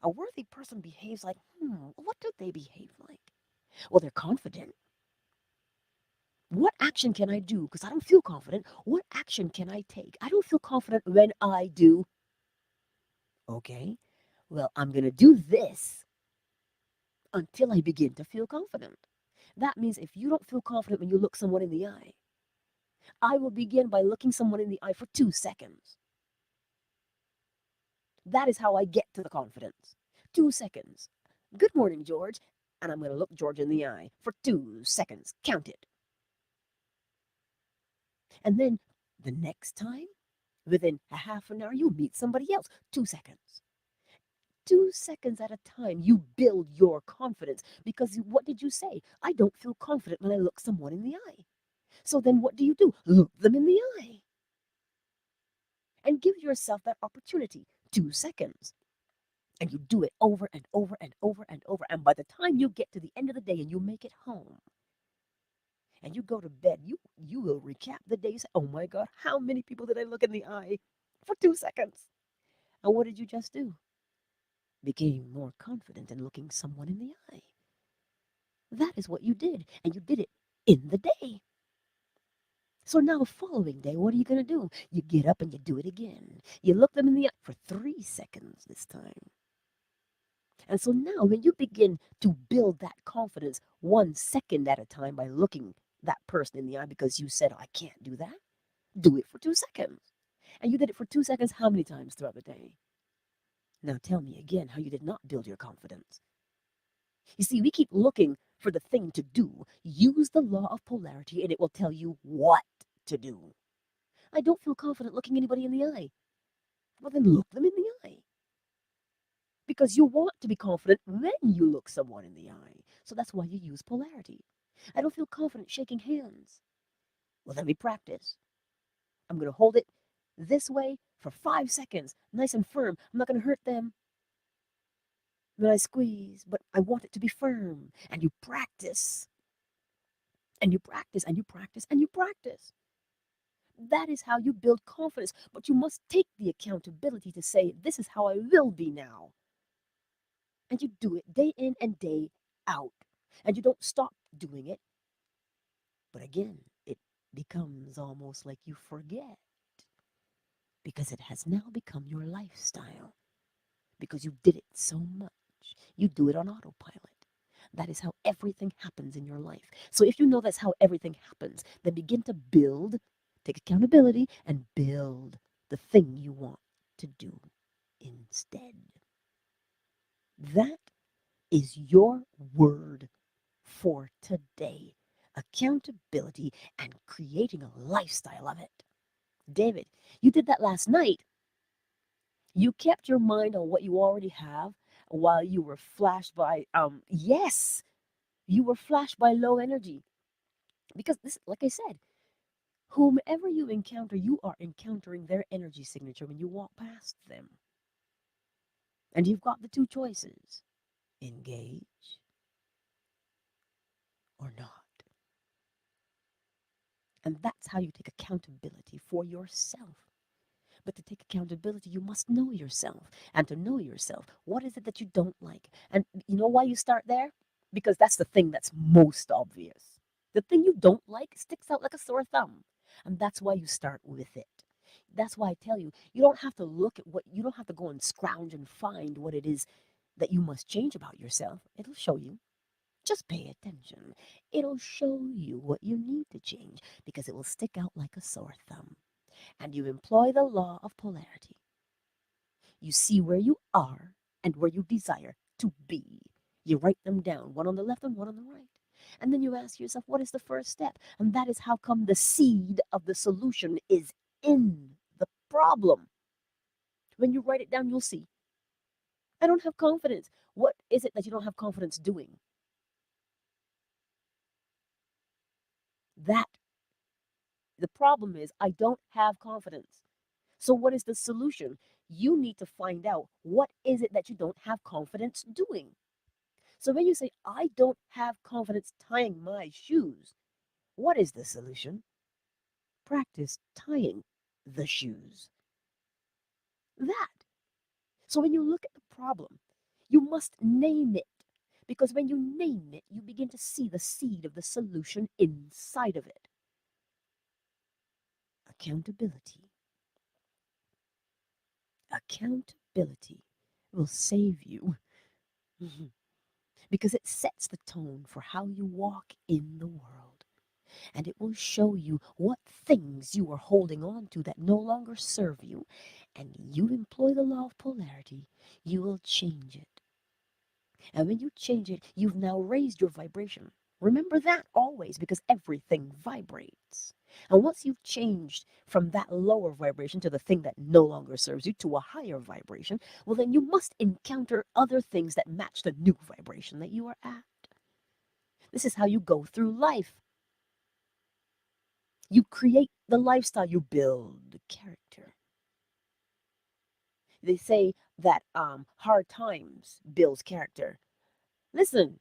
A worthy person behaves like, what do they behave like? Well, they're confident. What action can I do? Because I don't feel confident. What action can I take? I don't feel confident when I do. Okay, well, I'm going to do this until I begin to feel confident. That means if you don't feel confident when you look someone in the eye, I will begin by looking someone in the eye for 2 seconds. That is how I get to the confidence. 2 seconds. Good morning, George. And I'm going to look George in the eye for 2 seconds. Count it. And then the next time, within a half an hour, you meet somebody else. 2 seconds. 2 seconds at a time, you build your confidence. Because what did you say? I don't feel confident when I look someone in the eye. So then what do? Look them in the eye. And give yourself that opportunity. 2 seconds. And you do it over and over and over and over. And by the time you get to the end of the day and you make it home and you go to bed, you will recap the day. You say, oh my God, how many people did I look in the eye for 2 seconds? And what did you just do? Became more confident in looking someone in the eye. That is what you did. And you did it in the day. So now the following day, what are you going to do? You get up and you do it again. You look them in the eye for 3 seconds this time. And so now when you begin to build that confidence 1 second at a time by looking that person in the eye because you said, oh, I can't do that, do it for 2 seconds. And you did it for 2 seconds how many times throughout the day? Now tell me again how you did not build your confidence. You see, we keep looking for the thing to do. Use the law of polarity and it will tell you what to do. I don't feel confident looking anybody in the eye. Well, then look them in the eye. Because you want to be confident when you look someone in the eye. So that's why you use polarity. I don't feel confident shaking hands. Well, let me practice. I'm going to hold it this way for 5 seconds, nice and firm. I'm not going to hurt them when I squeeze, but I want it to be firm. And you practice. And you practice, and you practice, and you practice. That is how you build confidence. But you must take the accountability to say, this is how I will be now. And you do it day in and day out. and you don't stop doing it, but again, it becomes almost like you forget because it has now become your lifestyle because you did it so much. You do it on autopilot. That is how everything happens in your life. So if you know that's how everything happens, then begin to build, take accountability, and build the thing you want to do instead. That is your word for today. Accountability and creating a lifestyle of it. David, you did that last night. You kept your mind on what you already have while you were flashed by yes, you were flashed by low energy. Because this, like I said, whomever you encounter, you are encountering their energy signature when you walk past them. And you've got the two choices: engage or not. And that's how you take accountability for yourself. But to take accountability, you must know yourself. And to know yourself, what is it that you don't like? And you know why you start there? Because that's the thing that's most obvious. The thing you don't like sticks out like a sore thumb. And that's why you start with it. That's why I tell you, you don't have to look at what, you don't have to go and scrounge and find what it is that you must change about yourself. It'll show you. Just pay attention. It'll show you what you need to change because it will stick out like a sore thumb. And you employ the law of polarity. You see where you are and where you desire to be. You write them down, one on the left and one on the right. And then you ask yourself, what is the first step? And that is how come the seed of the solution is in the problem. When you write it down, you'll see. I don't have confidence. What is it that you don't have confidence doing? That the problem is, I don't have confidence. So, what is the solution? You need to find out what is it that you don't have confidence doing. So, when you say, I don't have confidence tying my shoes, what is the solution? Practice tying the shoes. That. So, when you look at the problem, you must name it. Because when you name it, you begin to see the seed of the solution inside of it. Accountability. Accountability will save you because it sets the tone for how you walk in the world. And it will show you what things you are holding on to that no longer serve you. And you employ the law of polarity, you will change it. And when you change it, you've now raised your vibration. Remember that always because everything vibrates. And once you've changed from that lower vibration to the thing that no longer serves you to a higher vibration, well, then you must encounter other things that match the new vibration that you are at. This is how you go through life. You create the lifestyle, you build the character. They say that hard times builds character. Listen,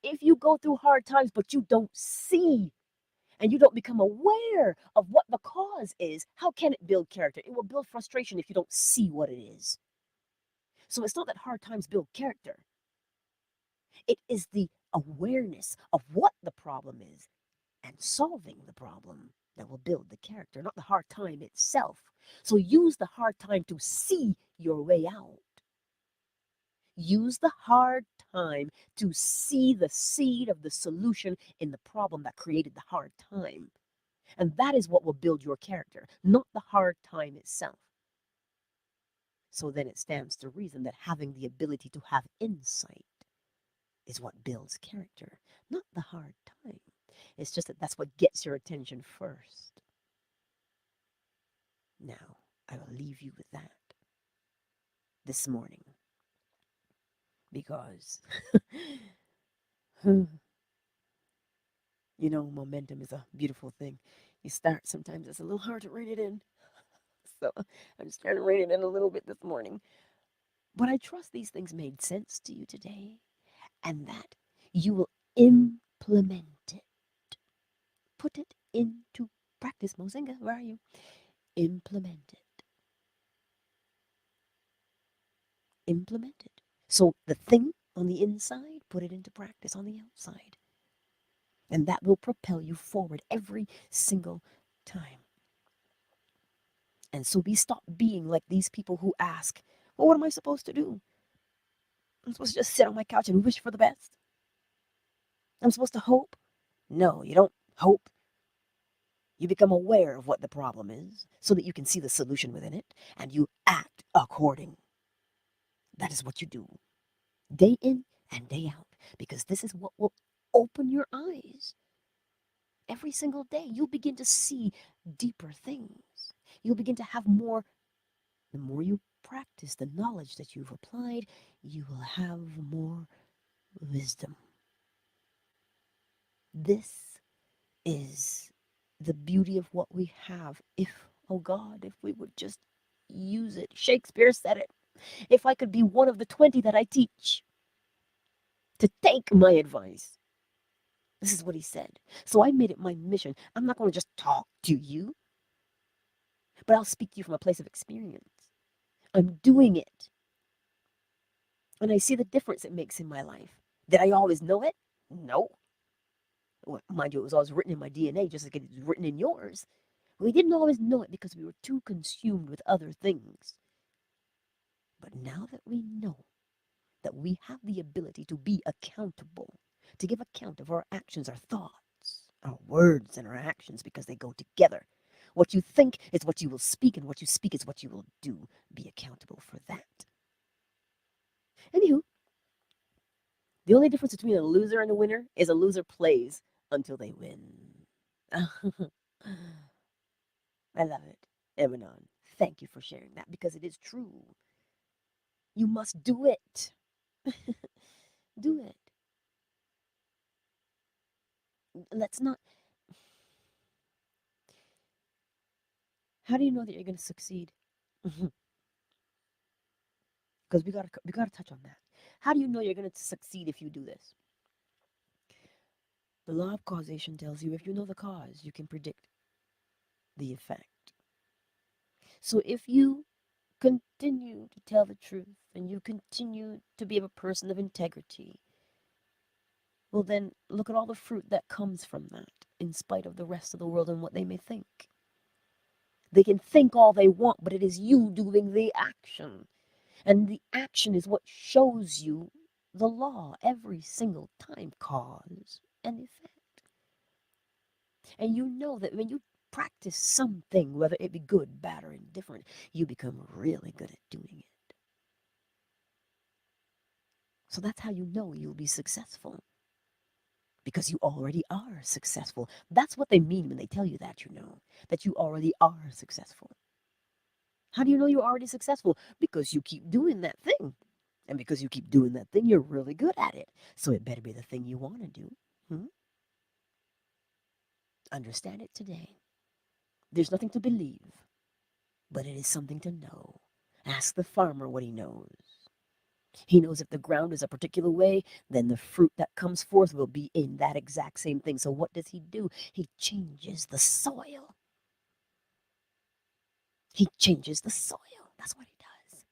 if you go through hard times but you don't see and you don't become aware of what the cause is, how can it build character? It will build frustration if you don't see what it is. So it's not that hard times build character. It is the awareness of what the problem is and solving the problem that will build the character, not the hard time itself. So use the hard time to see your way out. Use the hard time to see the seed of the solution in the problem that created the hard time. And that is what will build your character, not the hard time itself. So then it stands to reason that having the ability to have insight is what builds character, not the hard time. It's just that that's what gets your attention first. Now, I will leave you with that this morning because, you know, momentum is a beautiful thing. You start, sometimes it's a little hard to rein it in. So I'm just trying to rein it in a little bit this morning. But I trust these things made sense to you today and that you will implement it. Put it into practice. Mozinga, where are you? Implement it. Implement it. So the thing on the inside, put it into practice on the outside. And that will propel you forward every single time. And so we stop being like these people who ask, well, what am I supposed to do? I'm supposed to just sit on my couch and wish for the best? I'm supposed to hope? No, you don't hope. You become aware of what the problem is so that you can see the solution within it and you act according. That is what you do day in and day out because this is what will open your eyes. Every single day, you'll begin to see deeper things. You'll begin to have more. The more you practice the knowledge that you've applied, you will have more wisdom. This is the beauty of what we have. If, oh God, if we would just use it. Shakespeare said it. If I could be one of the 20 that I teach to take my advice. This is what he said. So I made it my mission. I'm not going to just talk to you, but I'll speak to you from a place of experience. I'm doing it. And I see the difference it makes in my life. Did I always know it? No. Well, mind you, it was always written in my DNA, just like it was written in yours. We didn't always know it because we were too consumed with other things. But now that we know that we have the ability to be accountable, to give account of our actions, our thoughts, our words, and our actions because they go together. What you think is what you will speak, and what you speak is what you will do. Be accountable for that. Anywho, the only difference between a loser and a winner is a loser plays until they win. I love it. Emanon, thank you for sharing that because it is true. You must do it. Do it. Let's not. How do you know that you're going to succeed? Because we gotta touch on that. How do you know you're going to succeed if you do this? The law of causation tells you if you know the cause, you can predict the effect. So if you continue to tell the truth and you continue to be a person of integrity, well then look at all the fruit that comes from that, in spite of the rest of the world and what they may think. They can think all they want, but it is you doing the action. And the action is what shows you the law every single time, cause and effect. And you know that when you practice something, whether it be good, bad, or indifferent, you become really good at doing it. So that's how you know you'll be successful. Because you already are successful. That's what they mean when they tell you that, that you already are successful. How do you know you're already successful? Because you keep doing that thing. And because you keep doing that thing, you're really good at it. So it better be the thing you want to do. Understand it today. There's nothing to believe, but it is something to know. Ask the farmer what he knows. He knows if the ground is a particular way, then the fruit that comes forth will be in that exact same thing. So what does he do? He changes the soil. He changes the soil. That's what he does.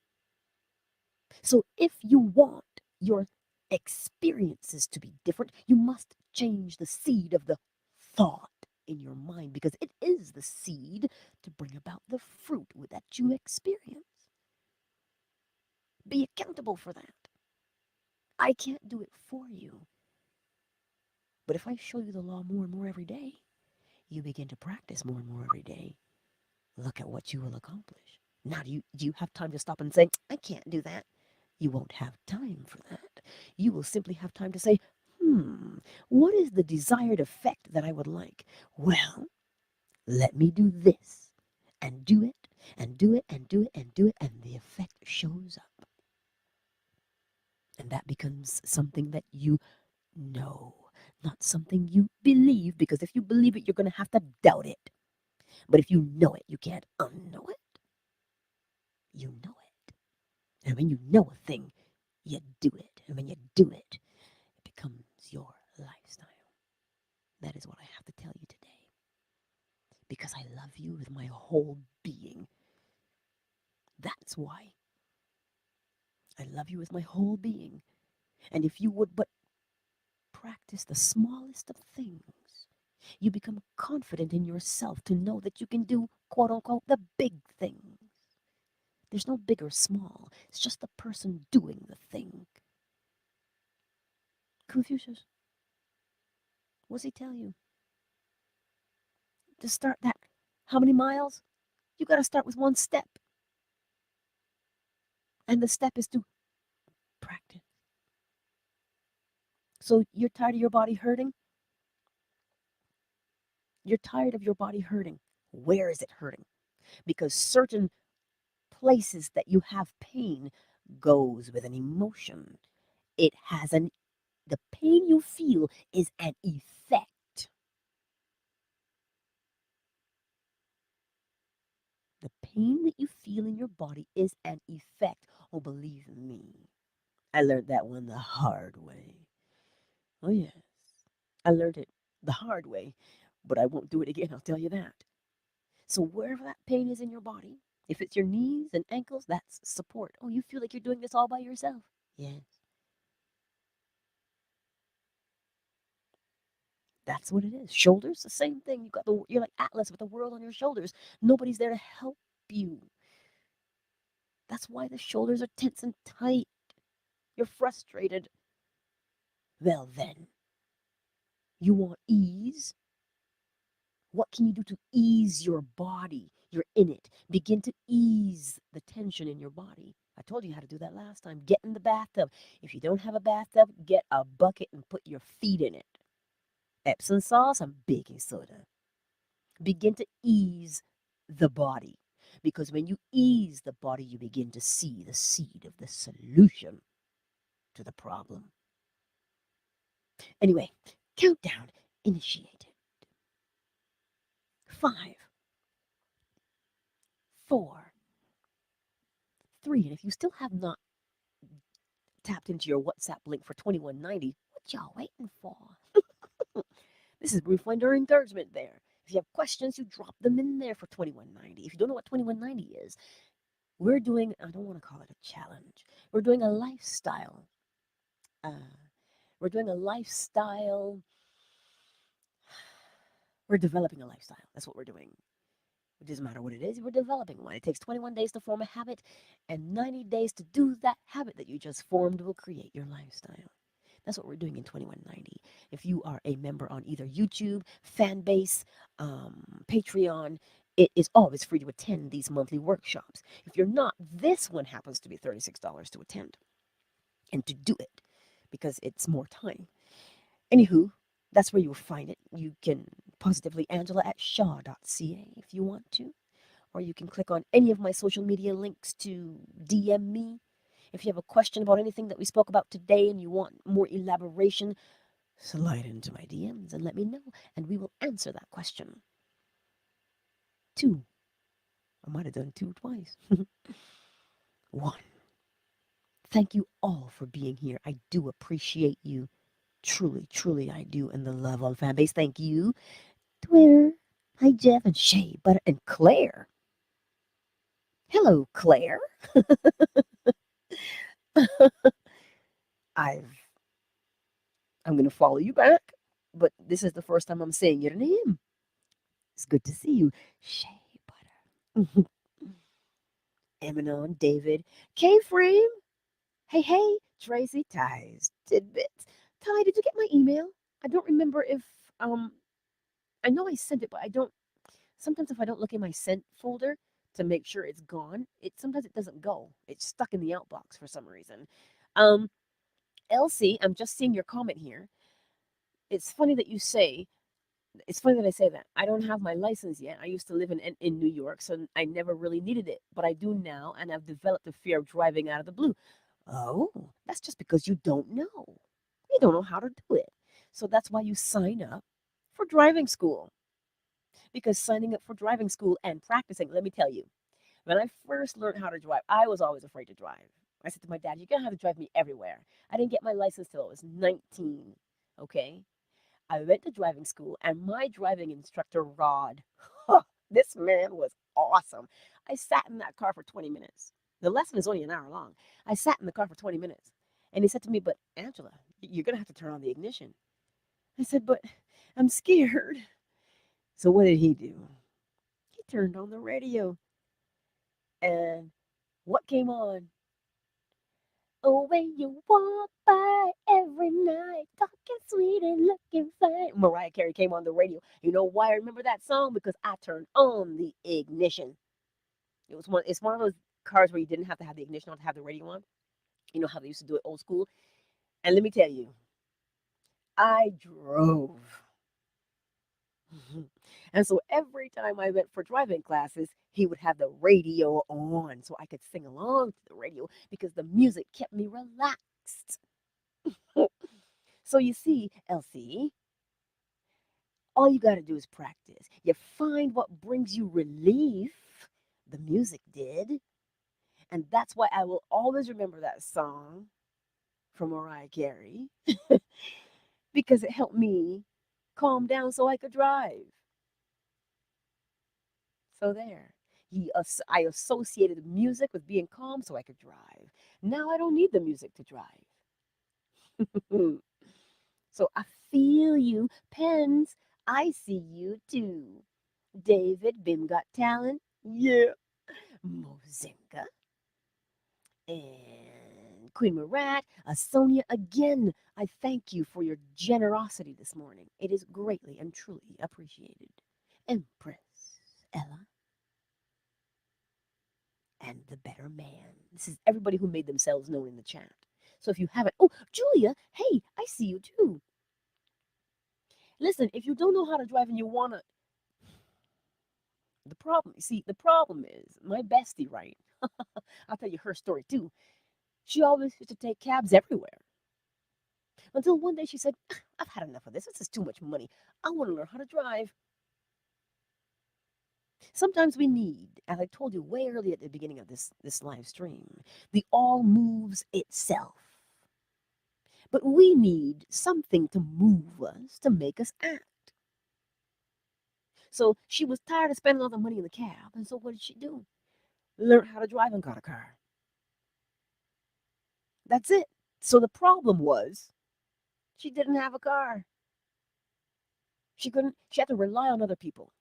So if you want your experiences to be different, you must change the seed of the thought in your mind because it is the seed to bring about the fruit that you experience. Be accountable for that. I can't do it for you. But if I show you the law more and more every day, you begin to practice more and more every day. Look at what you will accomplish. Now, do you have time to stop and say, I can't do that? You won't have time for that. You will simply have time to say, what is the desired effect that I would like? Well, let me do this and do it and do it and do it and do it, and the effect shows up. And that becomes something that you know, not something you believe, because if you believe it, you're going to have to doubt it. But if you know it, you can't unknow it. You know it. And when you know a thing, you do it. And when you do it, it becomes your lifestyle. That is what I have to tell you today. Because I love you with my whole being. That's why. I love you with my whole being. And if you would but practice the smallest of things, you become confident in yourself to know that you can do, quote unquote, the big things. There's no big or small, it's just the person doing the thing. Confucius, what does he tell you? To start that, how many miles? You got to start with one step. And the step is to practice. So you're tired of your body hurting? You're tired of your body hurting. Where is it hurting? Because certain places that you have pain goes with an emotion. It has an the pain you feel is an effect. The pain that you feel in your body is an effect. Oh, believe me, I learned that one the hard way. Oh, yes, I learned it the hard way, but I won't do it again, I'll tell you that. So, wherever that pain is in your body, if it's your knees and ankles, that's support. Oh, you feel like you're doing this all by yourself? Yes, that's what it is. Shoulders, the same thing. You're like Atlas with the world on your shoulders. Nobody's there to help you. That's why the shoulders are tense and tight. You're frustrated. Well, then, you want ease? What can you do to ease your body? You're in it. Begin to ease the tension in your body. I told you how to do that last time. Get in the bathtub. If you don't have a bathtub, get a bucket and put your feet in it. Epsom salt, some baking soda. Begin to ease the body. Because when you ease the body, you begin to see the seed of the solution to the problem. Anyway, countdown initiated. 5, 4, 3. And if you still have not tapped into your WhatsApp link for 2190, what y'all waiting for? This is Briefwinder encouragement there. If you have questions, you drop them in there for 2190. If you don't know what 2190 is, we're doing, I don't want to call it a challenge. We're doing a lifestyle. Uh, we're doing a lifestyle. We're developing a lifestyle. That's what we're doing. It doesn't matter what it is, we're developing one. It takes 21 days to form a habit, and 90 days to do that habit that you just formed will create your lifestyle. That's what we're doing in 2190. If you are a member on either YouTube, Fanbase, Patreon, it is always free to attend these monthly workshops. If you're not, this one happens to be $36 to attend and to do it because it's more time. Anywho, that's where you'll find it. You can positively Angela at shaw.ca if you want to, or you can click on any of my social media links to DM me. If you have a question about anything that we spoke about today and you want more elaboration, slide into my DMs and let me know, and we will answer that question. 2. I might have done 2 twice. 1. Thank you all for being here. I do appreciate you. Truly, truly, I do. And the love on Fanbase. Thank you. Twitter. Hi, Jeff and Shay, Butter, and Claire. Hello, Claire. I've I'm gonna follow you back, but this is the first time I'm saying your name. It's good to see you, Shay Butter. Eminon, David, K-Frame. Hey, hey, Tracy, Ties, Tidbits. Ty, did you get my email? I don't remember if um I know I sent it, but I don't. Sometimes if I don't look in my sent folder to make sure it's gone, sometimes it doesn't go. It's stuck in the outbox for some reason. Um, Elsie, I'm just seeing your comment here. It's funny that you say it's funny that I say that. I don't have my license yet. I used to live in New York, so I never really needed it, but I do now, and I've developed a fear of driving out of the blue. Oh, that's just because you don't know. You don't know how to do it. So that's why you sign up for driving school. Because signing up for driving school and practicing, let me tell you, when I first learned how to drive, I was always afraid to drive. I said to my dad, "You're gonna have to drive me everywhere." I didn't get my license till I was 19. Okay, I went to driving school, and my driving instructor, Rod, this man was awesome. I sat in that car for 20 minutes. The lesson is only an hour long. I sat in the car for 20 minutes. And he said to me, "But Angela, you're gonna have to turn on the ignition." I said, "But I'm scared." So what did he do? He turned on the radio, and what came on? Oh, when you walk by every night, talking sweet and looking fine. Mariah Carey came on the radio. You know why I remember that song? Because I turned on the ignition. It's one of those cars where you didn't have to have the ignition on to have the radio on. You know how they used to do it old school. And let me tell you, I drove. And so every time I went for driving classes, he would have the radio on so I could sing along to the radio because the music kept me relaxed. So you see, Elsie, all you got to do is practice. You find what brings you relief. The music did. And that's why I will always remember that song from Mariah Carey because it helped me calm down so I could drive. So there. I associated music with being calm so I could drive. Now I don't need the music to drive. So I feel you. Pens, I see you too. David, Bim got talent. Yeah. Mozinga. And Queen Marat, Sonia, again, I thank you for your generosity this morning. It is greatly and truly appreciated. Empress, Ella, and the better man. This is everybody who made themselves known in the chat. So if you haven't, oh, Julia, hey, I see you too. Listen, if you don't know how to drive and you wanna, the problem is my bestie, right? I'll tell you her story too. She always used to take cabs everywhere. Until one day she said, I've had enough of this. This is too much money. I want to learn how to drive. Sometimes we need, as I told you way early at the beginning of this live stream, the all moves itself. But we need something to move us, to make us act. So she was tired of spending all the money in the cab. And so what did she do? Learn how to drive and got a car. That's it. So the problem was she didn't have a car. She had to rely on other people.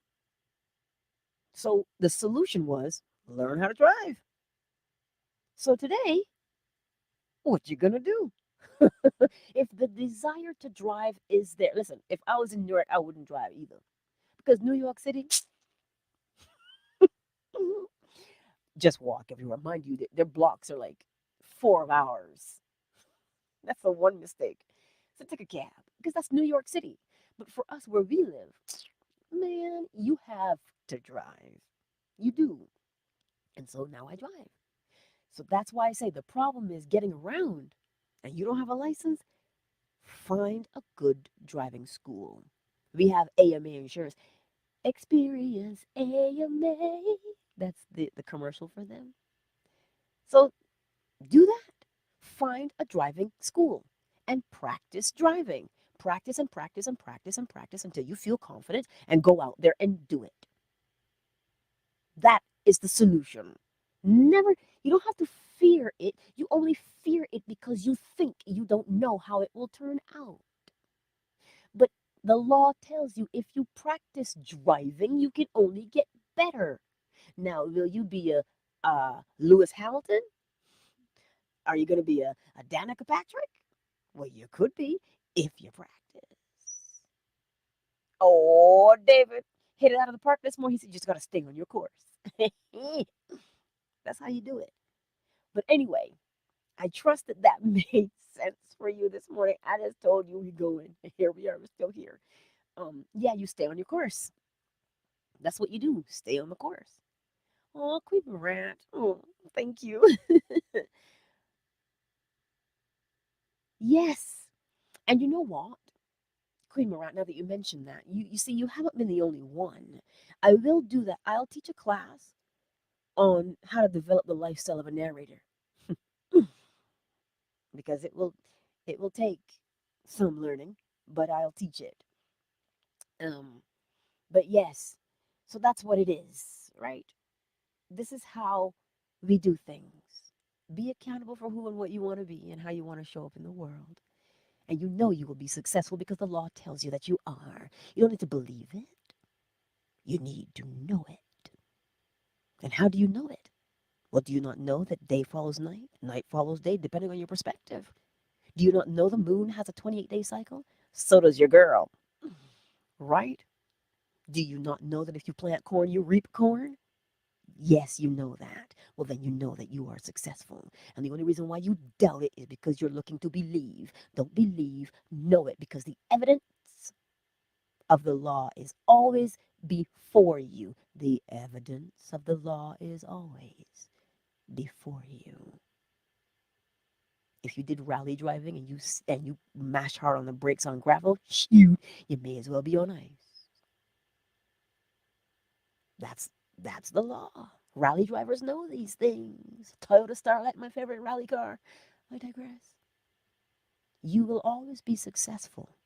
So the solution was learn how to drive. So today, what you gonna do? If the desire to drive is there, listen, if I was in New York, I wouldn't drive either. Because New York City, just walk everywhere. Mind you, their blocks are like 4 hours. That's the one mistake. So take a cab because that's New York City. But for us where we live, man, you have to drive. You do. And so now I drive. So that's why I say the problem is getting around. And you don't have a license, find a good driving school. We have AMA insurance. Experience AMA. That's the commercial for them. So do that. Find a driving school and practice driving. Practice and practice and practice and practice until you feel confident and go out there and do it. That is the solution. Never, you don't have to fear it. You only fear it because you think you don't know how it will turn out. But the law tells you if you practice driving, you can only get better. Now, will you be a Lewis Hamilton? Are you going to be a Danica Patrick? Well, you could be if you practice. Oh, David hit it out of the park this morning. He said, you just got to stay on your course. That's how you do it. But anyway, I trust that that made sense for you this morning. I just told you we're going. Here we are. We're still here. Yeah, you stay on your course. That's what you do. Stay on the course. Oh, Queen Rat. Oh, thank you. Yes. And you know what? Queen Marat, now that you mentioned that, you see, you haven't been the only one. I will do that. I'll teach a class on how to develop the lifestyle of a narrator because it will take some learning, but I'll teach it. Um, but yes, so that's what it is, right? This is how we do things. Be accountable for who and what you want to be and how you want to show up in the world. And you know you will be successful because the law tells you that you are. You don't need to believe it, you need to know it. And how do you know it? Well, do you not know that day follows night, night follows day, depending on your perspective? Do you not know the moon has a 28-day cycle? So does your girl, right? Do you not know that if you plant corn, you reap corn? Yes, you know that. Well, then you know that you are successful. And the only reason why you doubt it is because you're looking to believe. Don't believe, know it, because the evidence of the law is always before you. The evidence of the law is always before you. If you did rally driving and you mash hard on the brakes on gravel, shoot, you may as well be on ice. That's that's the law. Rally drivers know these things. Toyota Starlet, my favorite rally car. I digress. You will always be successful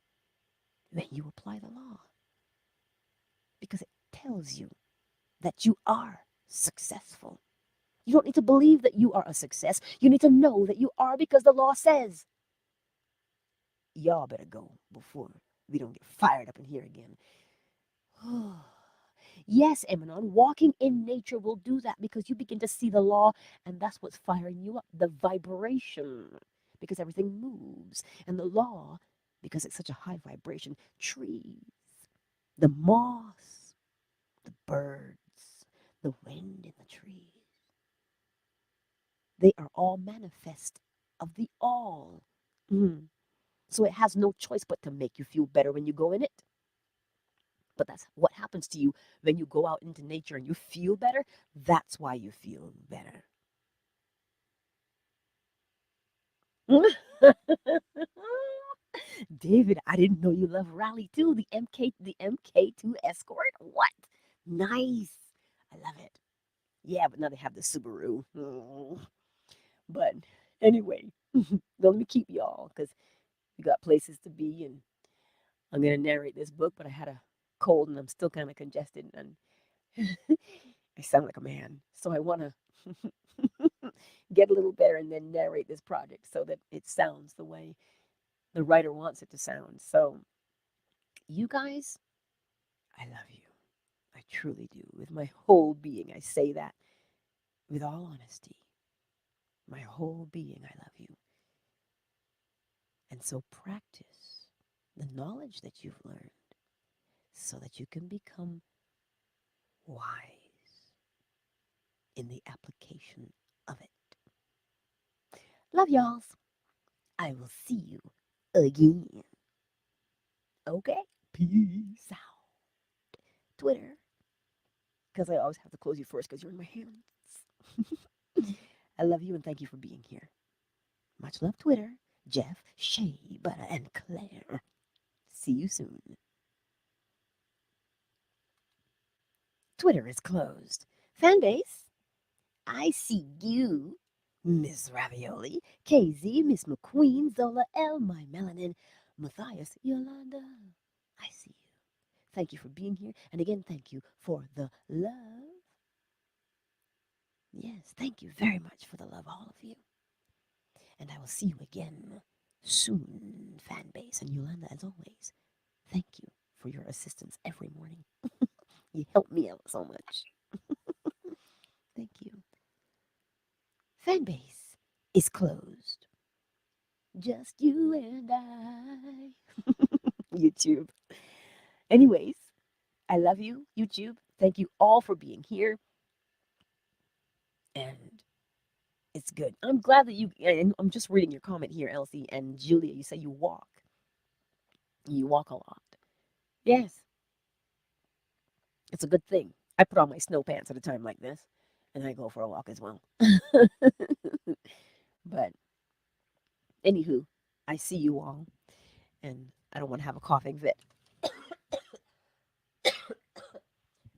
when you apply the law because it tells you that you are successful. You don't need to believe that you are a success. You need to know that you are because the law says. Y'all better go before we don't get fired up in here again. Yes, Emanon, walking in nature will do that because you begin to see the law, and that's what's firing you up, the vibration, because everything moves, and the law, because it's such a high vibration, trees, the moss, the birds, the wind in the trees, they are all manifest of the all. Mm. So it has no choice but to make you feel better when you go in it. But that's what happens to you when you go out into nature and you feel better. That's why you feel better. David, I didn't know you love rally too. The MK2 Escort. What? Nice. I love it. Yeah, but now they have the Subaru. But anyway, let me keep y'all because we got places to be, and I'm gonna narrate this book. But I had a cold and I'm still kind of congested, and I sound like a man. So I want to get a little better and then narrate this project so that it sounds the way the writer wants it to sound. So, you guys, I love you. I truly do. With my whole being, I say that with all honesty. My whole being, I love you. And so, practice the knowledge that you've learned so that you can become wise in the application of it. Love y'alls. I will see you again. Okay? Peace out. Twitter, because I always have to close you first because you're in my hands. I love you and thank you for being here. Much love, Twitter, Jeff, Shay, Butter, and Claire. See you soon. Twitter is closed. Fanbase, I see you. Miss Ravioli, KZ, Miss McQueen, Zola L, My Melanin, Matthias, Yolanda. I see you. Thank you for being here. And again, thank you for the love. Yes, thank you very much for the love, all of you. And I will see you again soon, fan base. And Yolanda, as always, thank you for your assistance every morning. You help me out so much. Thank you. Fan base is closed. Just you and I. YouTube. Anyways, I love you, YouTube. Thank you all for being here. And it's good. I'm glad that you, and I'm just reading your comment here, Elsie and Julia. You say you walk. You walk a lot. Yes, it's a good thing. I put on my snow pants at a time like this, and I go for a walk as well. But anywho, I see you all, and I don't want to have a coughing fit.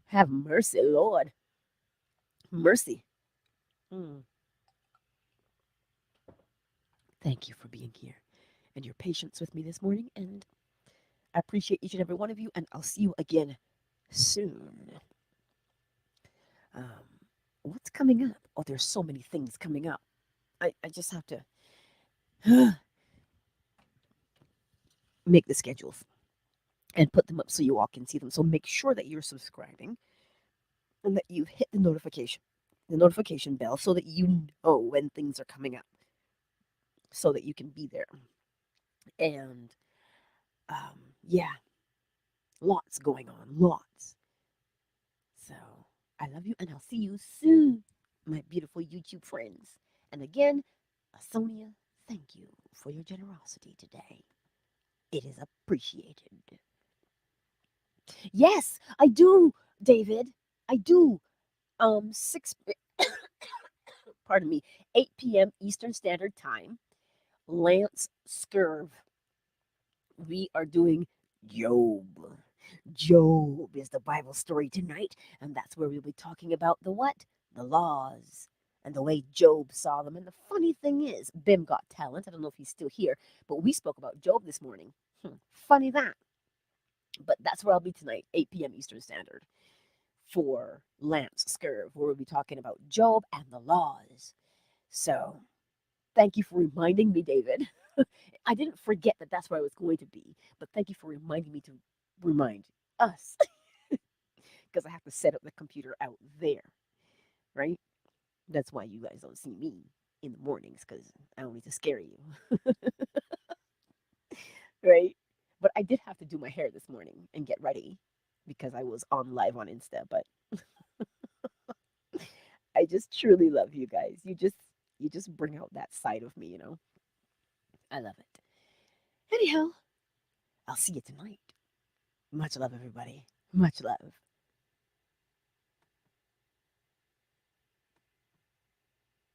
Have mercy, Lord. Mercy. Mm. Thank you for being here and your patience with me this morning, and I appreciate each and every one of you, and I'll see you again soon. Um, what's coming up? Oh, there's so many things coming up. I just have to make the schedules and put them up so you all can see them. So make sure that you're subscribing and that you hit the notification bell so that you know when things are coming up so that you can be there. And yeah, lots going on, lots. So I love you and I'll see you soon, my beautiful YouTube friends. And again, Sonia, thank you for your generosity today. It is appreciated. Yes, I do, David. I do. 6, pardon me, 8 p.m. Eastern Standard Time. Lance Scurv. We are doing Job. Job is the Bible story tonight, and that's where we'll be talking about the what? The laws and the way Job saw them. And the funny thing is, Bim got talent. I don't know if he's still here, but we spoke about Job this morning. Funny that. But that's where I'll be tonight, 8 p.m. Eastern Standard, for Lance Scurv, where we'll be talking about Job and the laws. So thank you for reminding me, David. I didn't forget that that's where I was going to be, but thank you for reminding me to remind us because I have to set up the computer out there, right? That's why you guys don't see me in the mornings because I don't need to scare you, right? But I did have to do my hair this morning and get ready because I was on live on Insta. But I just truly love you guys. You just bring out that side of me. I love it. Anyhow, I'll see you tonight. Much love, everybody. Much love.